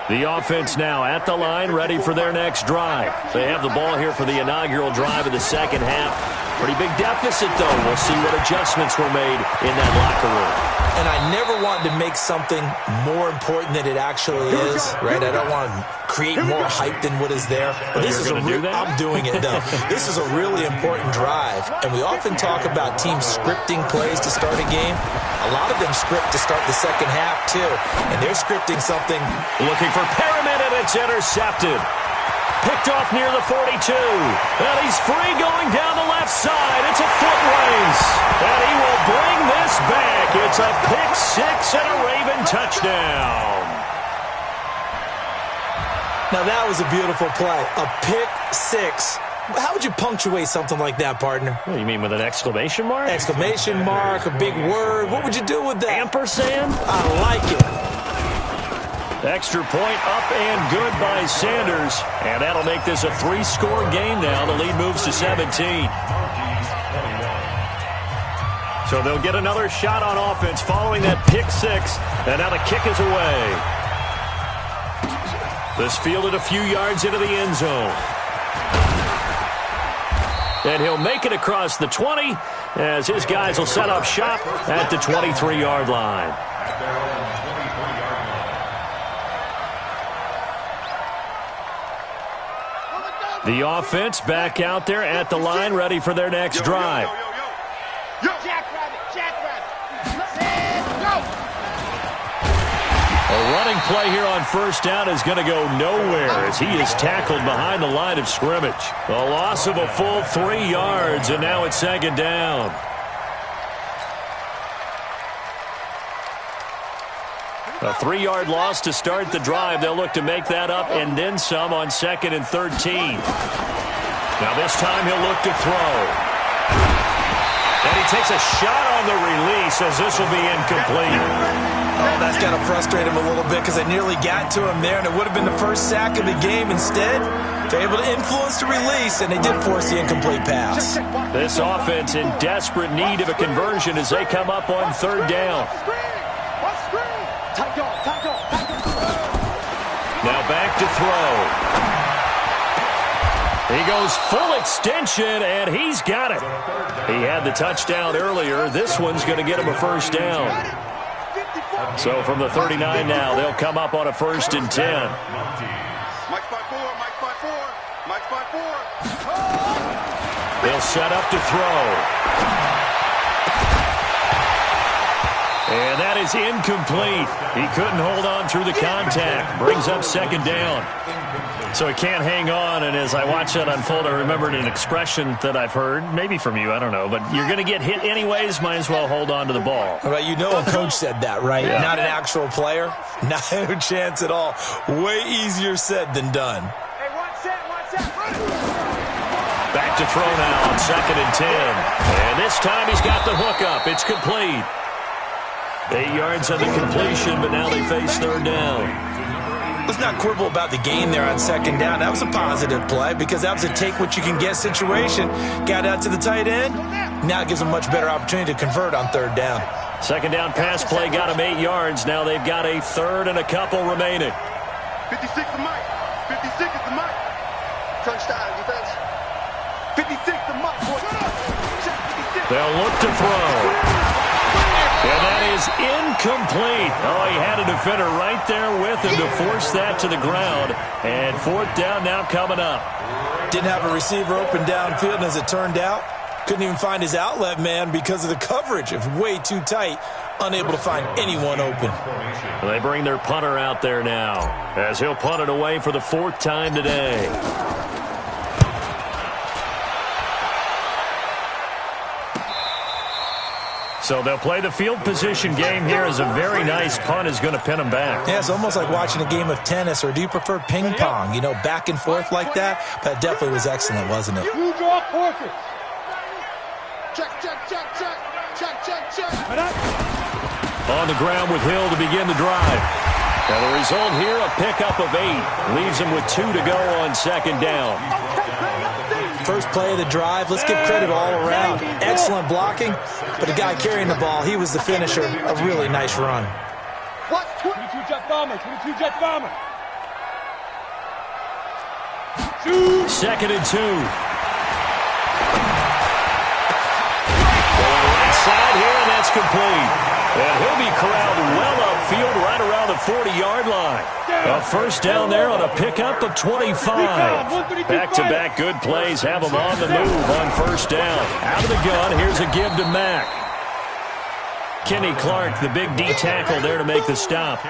The offense now at the line, ready for their next drive. They have the ball here for the inaugural drive of the second half. Pretty big deficit, though. We'll see what adjustments were made in that locker room. And I never wanted to make something more important than it actually is, right? I don't want to create more hype than what is there. But this is I'm doing it, though. This is a really important drive. And we often talk about teams scripting plays to start a game. A lot of them script to start the second half, too. And they're scripting something. Looking for Perriman, and it's intercepted. Picked off near the 42. And he's free going down the left side. It's a foot race. And he will bring this back. It's a pick six and a Raven touchdown. Now that was a beautiful play. A pick six. How would you punctuate something like that, partner? What do you mean, with an exclamation mark? Exclamation mark, a big word. What would you do with that? Ampersand? I like it. Extra point up and good by Sanders. And that'll make this a three-score game now. The lead moves to 17. So they'll get another shot on offense following that pick six. And now the kick is away. This fielded a few yards into the end zone. And he'll make it across the 20 as his guys will set up shop at the 23-yard line. The offense back out there at the line, ready for their next drive. A running play here on first down is going to go nowhere as he is tackled behind the line of scrimmage. A loss of a full 3 yards, and now it's second down. A 3-yard loss to start the drive. They'll look to make that up and then some on 2nd and 13. Now this time he'll look to throw. And he takes a shot on the release as this will be incomplete. Oh, that's got to frustrate him a little bit because they nearly got to him there, and it would have been the first sack of the game. Instead, they're able to influence the release, and they did force the incomplete pass. This offense in desperate need of a conversion as they come up on third down. Now back to throw. He goes full extension, and he's got it. He had the touchdown earlier. This one's going to get him a first down. So from the 39 now, they'll come up on a 1st and 10. Mike 5-4, Mike 5-4, Mike 5-4. They'll set up to throw. And that is incomplete. He couldn't hold on through the contact. Brings up second down. So he can't hang on, and as I watch that unfold, I remembered an expression that I've heard, maybe from you, I don't know, but you're going to get hit anyways, might as well hold on to the ball. Right, you know a coach said that, right? Yeah. Not an actual player. Not a chance at all. Way easier said than done. Back to throw now on 2nd and 10. And this time he's got the hook up. It's complete. 8 yards on the completion, but now they face third down. Let's not quibble about the gain there on second down. That was a positive play because that was a take-what-you-can-get situation. Got out to the tight end. Now it gives them a much better opportunity to convert on third down. Second down pass play got them 8 yards. Now they've got a third and a couple remaining. 56 to Mike. 56 is the Mike. Touchdown defense. 56 to Mike. Check 56. They'll look to throw. And that is incomplete. Oh, he had a defender right there with him to force that to the ground. And fourth down now coming up. Didn't have a receiver open downfield, and as it turned out, couldn't even find his outlet man because of the coverage. It was way too tight, unable to find anyone open. They bring their punter out there now as he'll punt it away for the 4th time today. So they'll play the field position game here as a very nice punt is going to pin them back. Yeah, it's almost like watching a game of tennis, or do you prefer ping pong? You know, back and forth like that? That definitely was excellent, wasn't it? You draw portraits. Check, check, check, check. Check, check, check. On the ground with Hill to begin the drive. Now the result here, a pickup of 8. Leaves them with 2 to go on second down. First play of the drive, let's give credit all around. Excellent blocking, but the guy carrying the ball, he was the finisher. A really nice run. 22 jet bomber, 22 jet bomber. Shoot. Second and 2. Going right side here, and that's complete. And he'll be corralled well upfield right around the 40-yard line. A first down there on a pickup of 25. Back-to-back good plays have them on the move on first down. Out of the gun, here's a give to Mack. Kenny Clark, the big D tackle there to make the stop.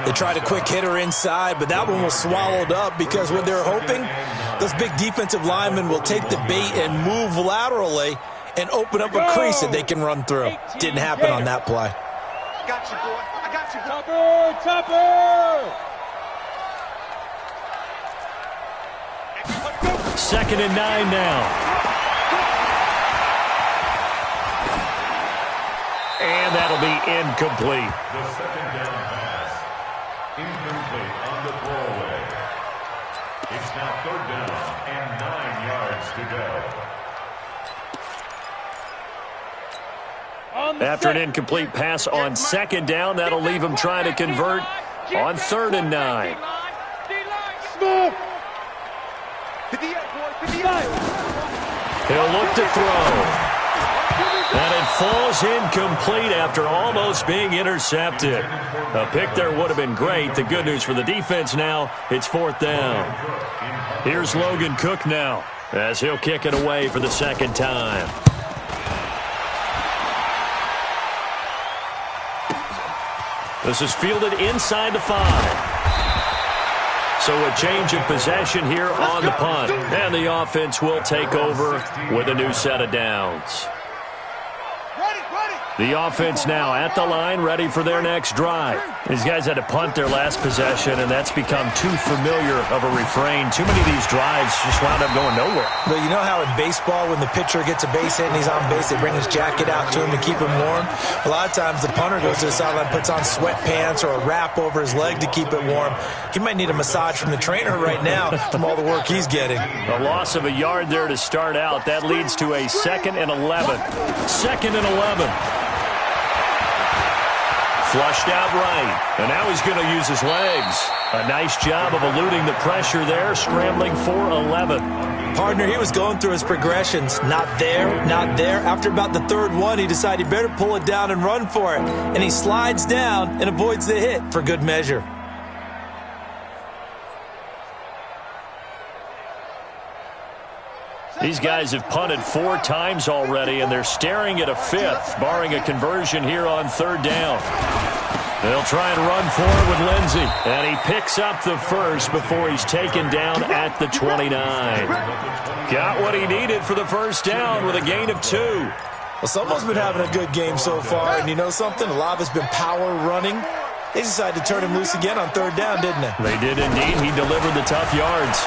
They tried a quick hitter inside, but that one was swallowed up because what they're hoping, those big defensive linemen will take the bait and move laterally and open up a crease that they can run through. Didn't happen on that play. Got you, boy. I got you, boy. Topper! Second and 9 now. And that'll be incomplete. The second down pass. Incomplete on the throwaway. It's now 3rd down and 9 yards to go. After an incomplete pass on second down, that'll leave him trying to convert on 3rd and 9. Smoke. He'll look to throw. And it falls incomplete after almost being intercepted. A pick there would have been great. The good news for the defense now, it's 4th down. Here's Logan Cook now as he'll kick it away for the 2nd time. This is fielded inside the 5. So a change of possession here on the punt. And the offense will take over with a new set of downs. The offense now at the line, ready for their next drive. These guys had to punt their last possession, and that's become too familiar of a refrain. Too many of these drives just wound up going nowhere. But you know how in baseball, when the pitcher gets a base hit and he's on base, they bring his jacket out to him to keep him warm? A lot of times the punter goes to the sideline, puts on sweatpants or a wrap over his leg to keep it warm. He might need a massage from the trainer right now from all the work he's getting. A loss of a yard there to start out. That leads to a 2nd and 11. 2nd and 11. Flushed out right, and now he's going to use his legs. A nice job of eluding the pressure there, scrambling for 11. Partner, he was going through his progressions. Not there, not there. After about the 3rd one, he decided he better pull it down and run for it. And he slides down and avoids the hit for good measure. These guys have punted 4 times already, and they're staring at a 5th, barring a conversion here on 3rd down. They'll try and run forward with Lindsey, and he picks up the first before he's taken down at the 29. Got what he needed for the first down with a gain of 2. Well, someone's been having a good game so far, and you know something? A lot of it's been power running. They decided to turn him loose again on 3rd down, didn't they? They did indeed. He delivered the tough yards.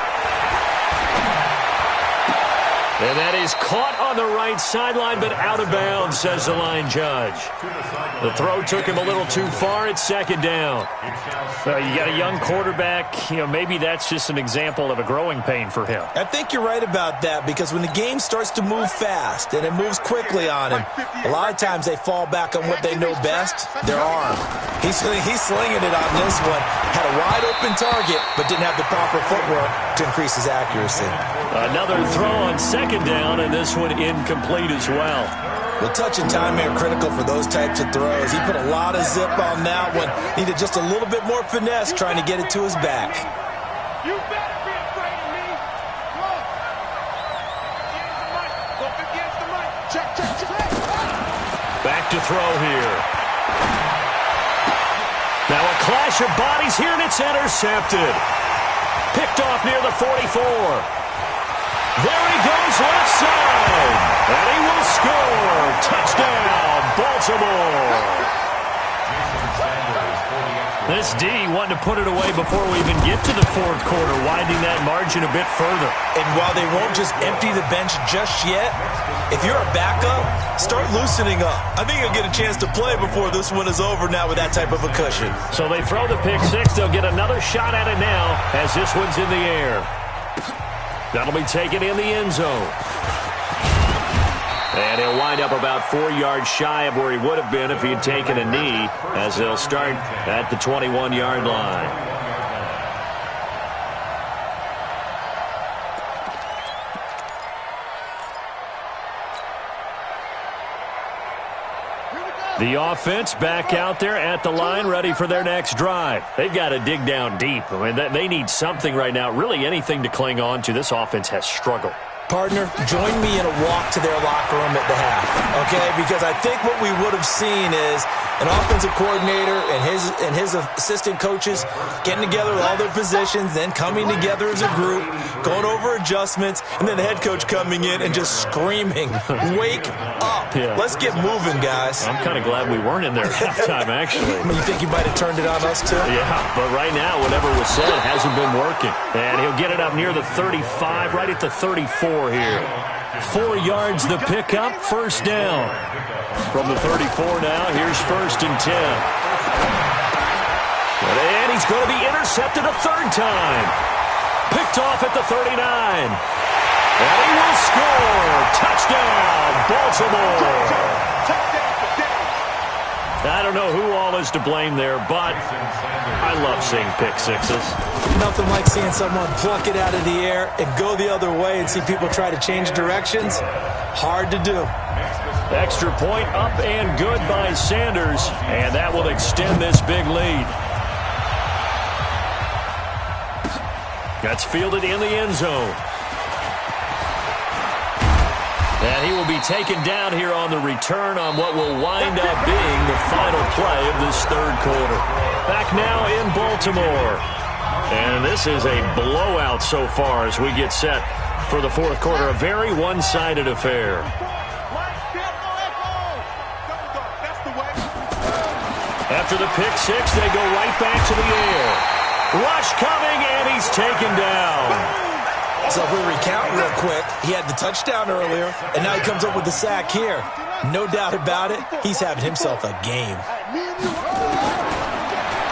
And that is caught on the right sideline, but out of bounds, says the line judge. The throw took him a little too far. It's second down. You got a young quarterback. Maybe that's just an example of a growing pain for him. I think you're right about that, because when the game starts to move fast and it moves quickly on him, a lot of times they fall back on what they know best, their arm. He's slinging it on this one. Had a wide open target, but didn't have the proper footwork to increase his accuracy. Another throw on second down, and this one incomplete as well. Well, touch and timing are critical for those types of throws. He put a lot of zip on that one. Needed just a little bit more finesse trying to get it to his back. You better be afraid of me. Come on. Against the mic. Check. Back to throw here. Now a clash of bodies here, and it's intercepted. Picked off near the 44. There he goes, left side. And he will score. Touchdown, Baltimore. This D wanting to put it away before we even get to the fourth quarter, widening that margin a bit further. And while they won't just empty the bench just yet, if you're a backup, start loosening up. I think you'll get a chance to play before this one is over now with that type of a cushion. So they throw the pick six. They'll get another shot at it now as this one's in the air. That'll be taken in the end zone. And he'll wind up about 4 yards shy of where he would have been if he had taken a knee, as they'll start at the 21-yard line. The offense back out there at the line, ready for their next drive. They've got to dig down deep. I mean, they need something right now, really anything to cling on to. This offense has struggled. Partner, join me in a walk to their locker room at the half, okay? Because I think what we would have seen is an offensive coordinator and his assistant coaches getting together with all their positions, then coming together as a group, going over adjustments, and then the head coach coming in and just screaming, "Wake up. Yeah. Let's get moving, guys." I'm kind of glad we weren't in there at halftime, actually. I mean, you think you might have turned it on us, too? Yeah, but right now, whatever was said hasn't been working. And he'll get it up near the 35, right at the 34 here. 4 yards the pickup, first down. From the 34 now, here's 1st and 10. And he's going to be intercepted a third time. Picked off at the 39. And he will score. Touchdown, Baltimore. I don't know who all is to blame there, but I love seeing pick sixes. Nothing like seeing someone pluck it out of the air and go the other way and see people try to change directions. Hard to do. Extra point up and good by Sanders, and that will extend this big lead. That's fielded in the end zone. And he will be taken down here on the return on what will wind up being the final play of this third quarter. Back now in Baltimore. And this is a blowout so far as we get set for the fourth quarter. A very one-sided affair. After the pick six, they go right back to the air. Rush coming, and he's taken down. So if we recount real quick, he had the touchdown earlier, and now he comes up with the sack here. No doubt about it, he's having himself a game.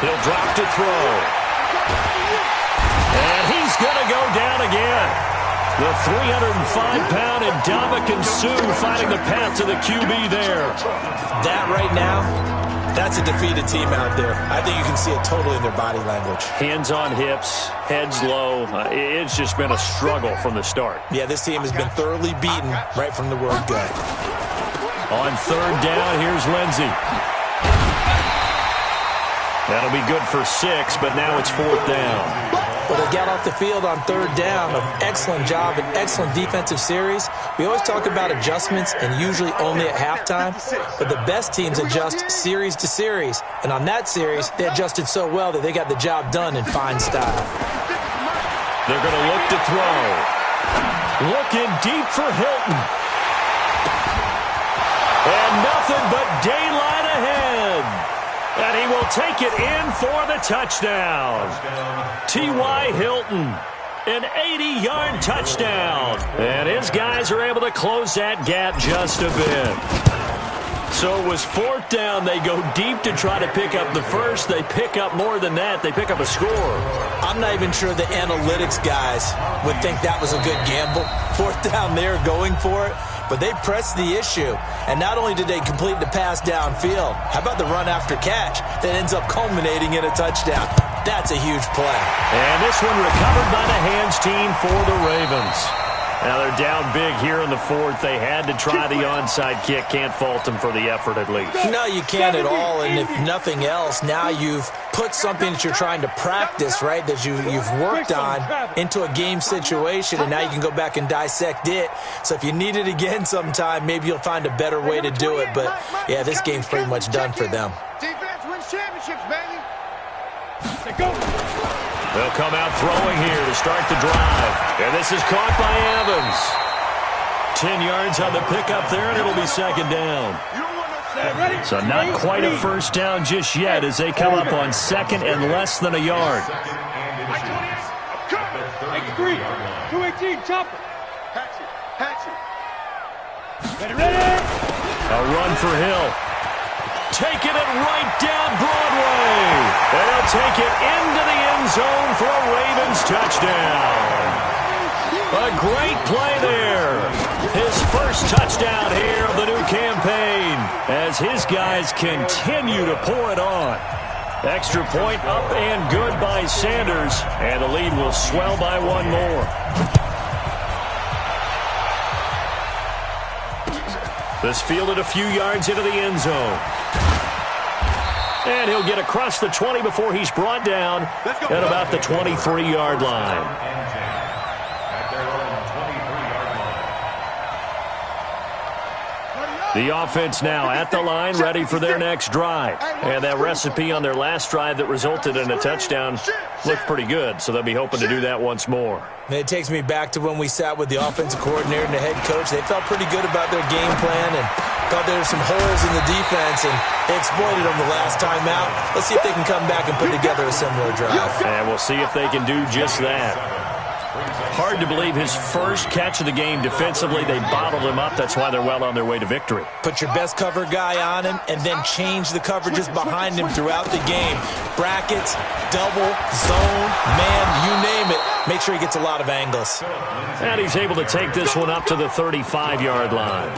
He'll drop to throw. And he's going to go down again. The 305-pound Ndamukong Suh finding the path to the QB there. That right now, that's a defeated team out there. I think you can see it totally in their body language. Hands on hips, heads low. It's just been a struggle from the start. Yeah, this team has been thoroughly beaten right from the word go. On third down, here's Lindsey. That'll be good for 6, but now it's fourth down. But they got off the field on third down. An excellent job, an excellent defensive series. We always talk about adjustments and usually only at halftime, but the best teams adjust series to series. And on that series, they adjusted so well that they got the job done in fine style. They're going to look to throw. Looking deep for Hilton. And nothing but daylight ahead. And he will take it in for the touchdown. T.Y. Hilton An 80-yard touchdown. And his guys are able to close that gap just a bit. So it was 4th down. They go deep to try to pick up the first. They pick up more than that. They pick up a score. I'm not even sure the analytics guys would think that was a good gamble. 4th down, they're going for it. But they pressed the issue. And not only did they complete the pass downfield, how about the run after catch that ends up culminating in a touchdown? That's a huge play. And this one recovered by the hands team for the Ravens. Now they're down big here in the 4th. They had to try the onside kick. Can't fault them for the effort at least. No, you can't at all. And if nothing else, now you've put something that you're trying to practice, right, that you've worked on into a game situation, and now you can go back and dissect it. So if you need it again sometime, maybe you'll find a better way to do it. But, yeah, this game's pretty much done for them. Defense wins championships, baby. Go. They'll come out throwing here to start the drive. And this is caught by Evans. 10 yards on the pickup there, and it'll be 2nd down. So not quite a first down just yet as they come up on 2nd and less than a yard. 3, 218, chopper. Hatchet. Ready. A run for Hill. Taking it right down Broadway. And he'll take it into the end zone for a Ravens touchdown. A great play there. His first touchdown here of the new campaign as his guys continue to pour it on. Extra point up and good by Sanders. And the lead will swell by one more. This fielded a few yards into the end zone. And he'll get across the 20 before he's brought down at about the 23-yard line. The offense now at the line, ready for their next drive. And that recipe on their last drive that resulted in a touchdown looked pretty good, so they'll be hoping to do that once more. It takes me back to when we sat with the offensive coordinator and the head coach. They felt pretty good about their game plan and thought there were some holes in the defense, and they exploited them the last time out. Let's see if they can come back and put together a similar drive. And we'll see if they can do just that. Hard to believe his first catch of the game defensively. They bottled him up. That's why they're well on their way to victory. Put your best cover guy on him and then change the coverages behind him throughout the game. Brackets, double, zone, man, you name it. Make sure he gets a lot of angles. And he's able to take this one up to the 35-yard line.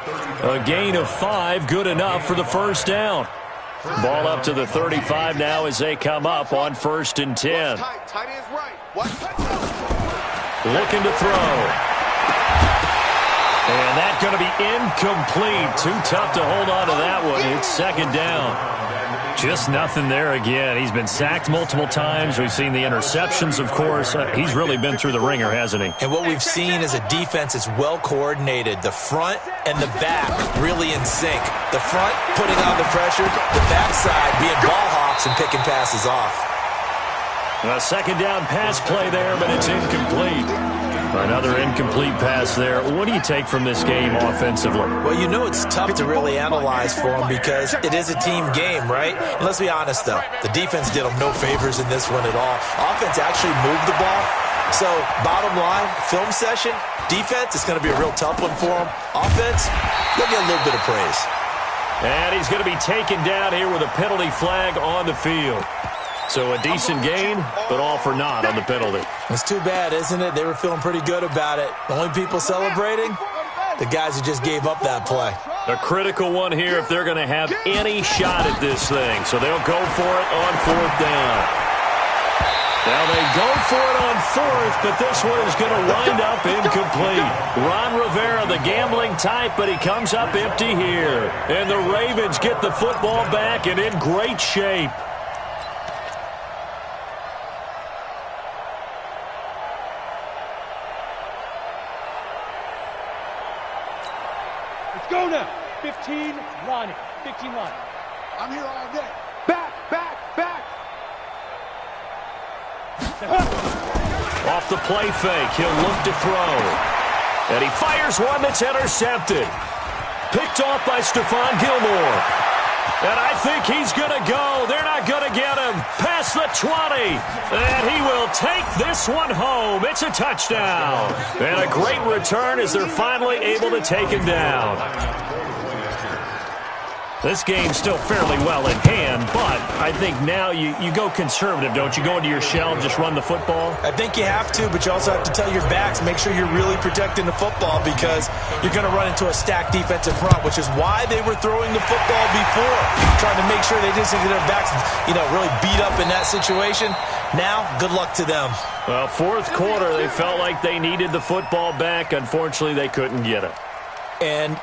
A gain of 5, good enough for the first down. Ball up to the 35 now as they come up on 1st and 10. Tight end's right. Looking to throw. And that's going to be incomplete. Too tough to hold on to that one. It's 2nd down. Just nothing there again. He's been sacked multiple times. We've seen the interceptions, of course. He's really been through the ringer, hasn't he? And what we've seen is a defense that's well coordinated. The front and the back really in sync. The front putting on the pressure. The backside being ball hawks and picking passes off. A 2nd down pass play there, but it's incomplete. Another incomplete pass there. What do you take from this game offensively? Well, you know it's tough to really analyze for them because it is a team game, right? And let's be honest, though. The defense did them no favors in this one at all. Offense actually moved the ball. So, bottom line, film session, defense, it's going to be a real tough one for them. Offense, they'll get a little bit of praise. And he's going to be taken down here with a penalty flag on the field. So a decent gain, but all for naught on the penalty. It's too bad, isn't it? They were feeling pretty good about it. The only people celebrating, the guys who just gave up that play. A critical one here if they're going to have any shot at this thing. So they'll go for it on 4th down. Now they go for it on 4th, but this one is going to wind up incomplete. Ron Rivera, the gambling type, but he comes up empty here. And the Ravens get the football back and in great shape. Go now. 15, Ronnie. 15, Ronnie. I'm here all day. Back. Off the play fake, he'll look to throw. And he fires one that's intercepted. Picked off by Stephon Gilmore. And I think he's going to go. They're not going to get him. Past the 20. And he will take this one home. It's a touchdown. And a great return as they're finally able to take him down. This game's still fairly well in hand, but I think now you go conservative, don't you? Go into your shell and just run the football? I think you have to, but you also have to tell your backs, make sure you're really protecting the football because you're going to run into a stacked defensive front, which is why they were throwing the football before, trying to make sure they didn't get their backs, really beat up in that situation. Now, good luck to them. Well, fourth quarter, they felt like they needed the football back. Unfortunately, they couldn't get it. And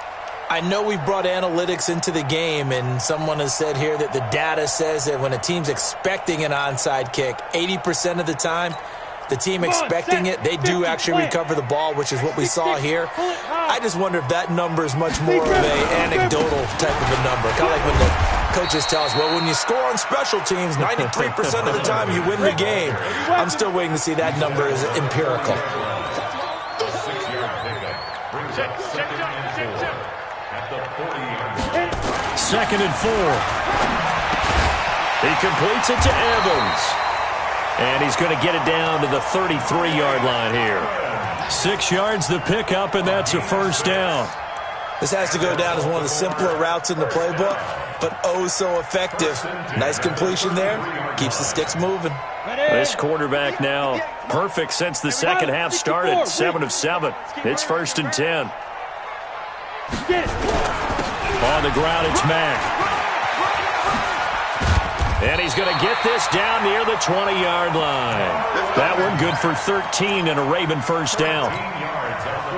I know we brought analytics into the game, and someone has said here that the data says that when a team's expecting an onside kick, 80% of the time, the team expecting it, they do actually recover the ball, which is what we saw here. I just wonder if that number is much more of an anecdotal type of a number. Kind of like when the coaches tell us, well, when you score on special teams, 93% of the time you win the game. I'm still waiting to see that number is empirical. Second and 4. He completes it to Evans. And he's going to get it down to the 33-yard line here. 6 yards the pickup, and that's a first down. This has to go down as one of the simpler routes in the playbook, but oh so effective. Nice completion there. Keeps the sticks moving. This quarterback now perfect since the second half started. 7 of 7. It's first and 10. On the ground, it's Mack. And he's going to get this down near the 20-yard line. That one good for 13 and a Raven first down.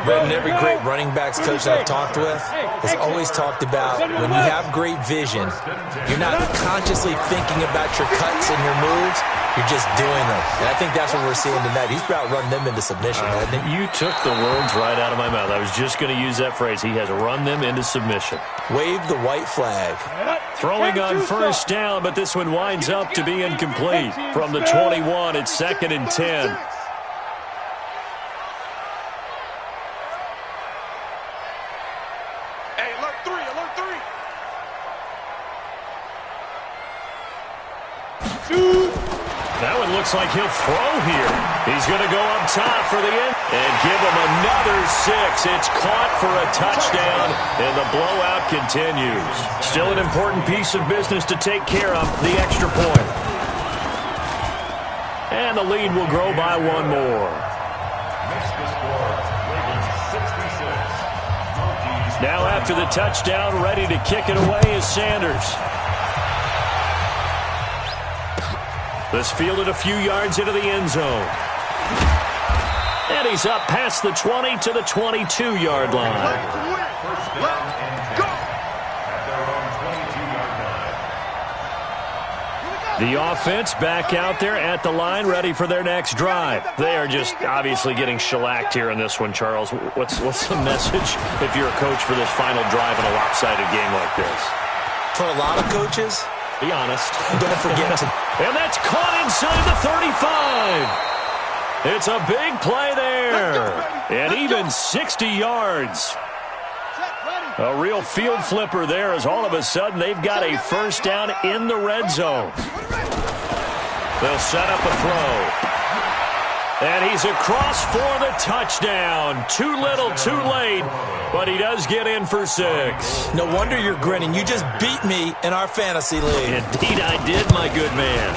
Brendan, every great running backs coach I've talked with has always talked about when you have great vision, you're not consciously thinking about your cuts and your moves, you're just doing them. And I think that's what we're seeing tonight. He's about running them into submission, hasn't he? You took the words right out of my mouth. I was just going to use that phrase. He has run them into submission. Wave the white flag. Throwing on first down, but this one winds up to be incomplete. From the 21, it's second and 10. That one looks like he'll throw here. He's going to go up top for the end and give him another 6. It's caught for a touchdown, and the blowout continues. Still an important piece of business to take care of, the extra point. And the lead will grow by one more. Now after the touchdown, ready to kick it away is Sanders. This fielded a few yards into the end zone. And he's up past the 20 to the 22-yard line. The offense back out there at the line, ready for their next drive. They are just obviously getting shellacked here in this one, Charles. What's the message if you're a coach for this final drive in a lopsided game like this? For a lot of coaches, be honest. Don't forget to. And that's caught inside the 35. It's a big play there. And even 60 yards. A real field flipper there as all of a sudden they've got a first down in the red zone. They'll set up a throw. And he's across for the touchdown. Too little, too late. But he does get in for 6. No wonder you're grinning. You just beat me in our fantasy league. Indeed I did, my good man.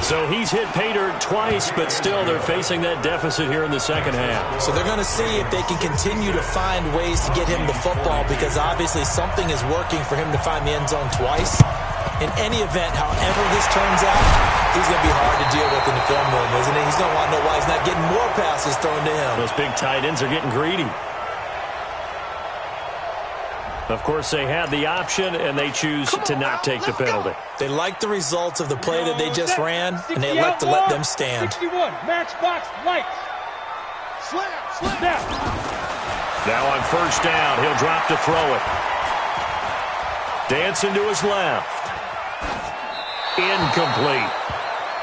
So he's hit pay dirt twice, but still they're facing that deficit here in the second half. So they're going to see if they can continue to find ways to get him the football because obviously something is working for him to find the end zone twice. In any event, however this turns out, he's going to be hard to deal with in the film room, isn't he? He's going to want to know why he's not getting more passes thrown to him. Those big tight ends are getting greedy. Of course, they had the option, and they choose to not take the penalty. They like the results of the play that they just ran, and they elect to let them stand. 61, matchbox lights. Slam. Now on first down, he'll drop to throw it. Dancing to his left. Incomplete.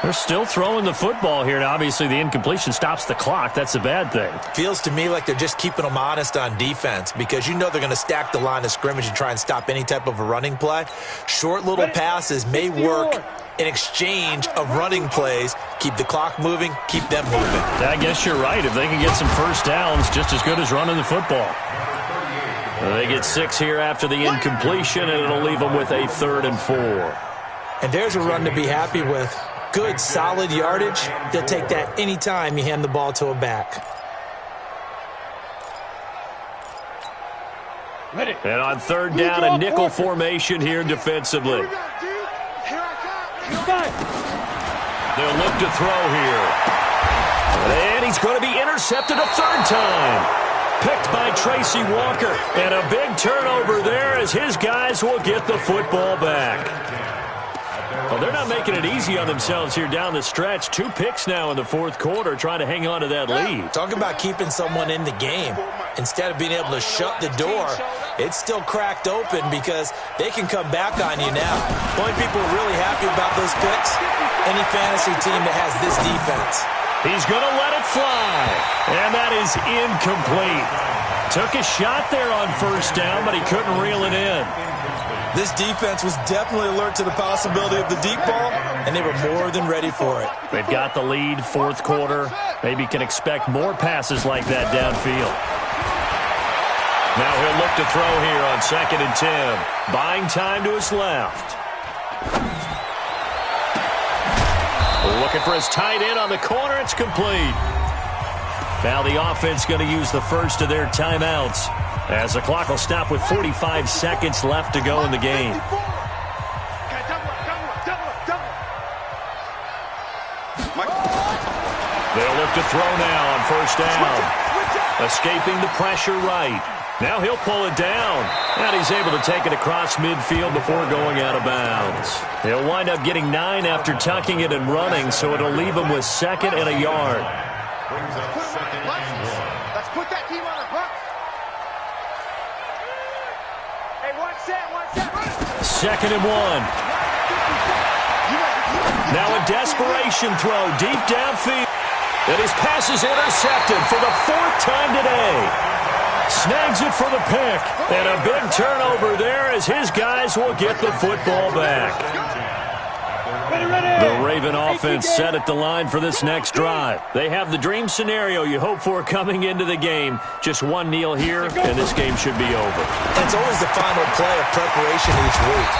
They're still throwing the football here. Now, obviously, the incompletion stops the clock. That's a bad thing. Feels to me like they're just keeping them honest on defense because you know they're going to stack the line of scrimmage and try and stop any type of a running play. Short little passes may work in exchange of running plays. Keep the clock moving, keep them moving. I guess you're right. If they can get some first downs, just as good as running the football. They get 6 here after the incompletion, and it'll leave them with a 3rd and 4. And there's a run to be happy with. Good, solid yardage. They'll take that anytime you hand the ball to a back. And on 3rd down, a nickel formation here defensively. They'll look to throw here. And he's going to be intercepted a 3rd time. Picked by Tracy Walker. And a big turnover there as his guys will get the football back. Well, they're not making it easy on themselves here down the stretch. 2 picks now in the 4th quarter trying to hang on to that lead. Talk about keeping someone in the game. Instead of being able to shut the door, it's still cracked open because they can come back on you now. The only people really happy about those picks, any fantasy team that has this defense. He's going to let it fly. And that is incomplete. Took a shot there on 1st down, but he couldn't reel it in. This defense was definitely alert to the possibility of the deep ball, and they were more than ready for it. They've got the lead, 4th quarter. Maybe can expect more passes like that downfield. Now he'll look to throw here on 2nd and 10. Buying time to his left. Looking for his tight end on the corner. It's complete. Now the offense going to use the first of their timeouts, as the clock will stop with 45 seconds left to go in the game. They'll look to throw now on 1st down. Escaping the pressure right. Now he'll pull it down. And he's able to take it across midfield before going out of bounds. He'll wind up getting 9 after tucking it and running, so it'll leave him with 2nd and a yard. Let's put that team on the hook. Hey, one set. 2nd and 1. Now a desperation throw deep downfield. And his pass is intercepted for the 4th time today. Snags it for the pick. And a big turnover there as his guys will get the football back. The Raven offense set at the line for this next drive. They have the dream scenario you hope for coming into the game. Just one kneel here, and this game should be over. It's always the final play of preparation each week.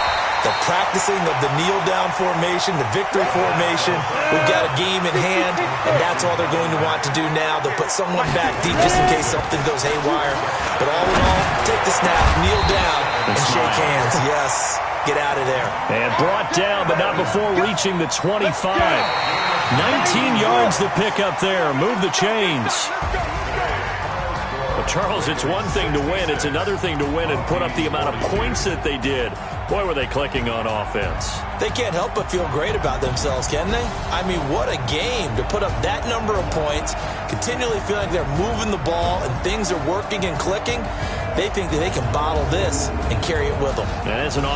The practicing of the kneel-down formation, the victory formation. We've got a game in hand, and that's all they're going to want to do now. They'll put someone back deep just in case something goes haywire. But all in all, take the snap, kneel down, and shake hands. Yes, get out of there. And brought down, but not before reaching the 25. 19 yards to pick up there. Move the chains. Well, Charles, it's one thing to win. It's another thing to win and put up the amount of points that they did. Boy, were they clicking on offense. They can't help but feel great about themselves, can they? I mean, what a game to put up that number of points, continually feeling like they're moving the ball and things are working and clicking. They think that they can bottle this and carry it with them. And as an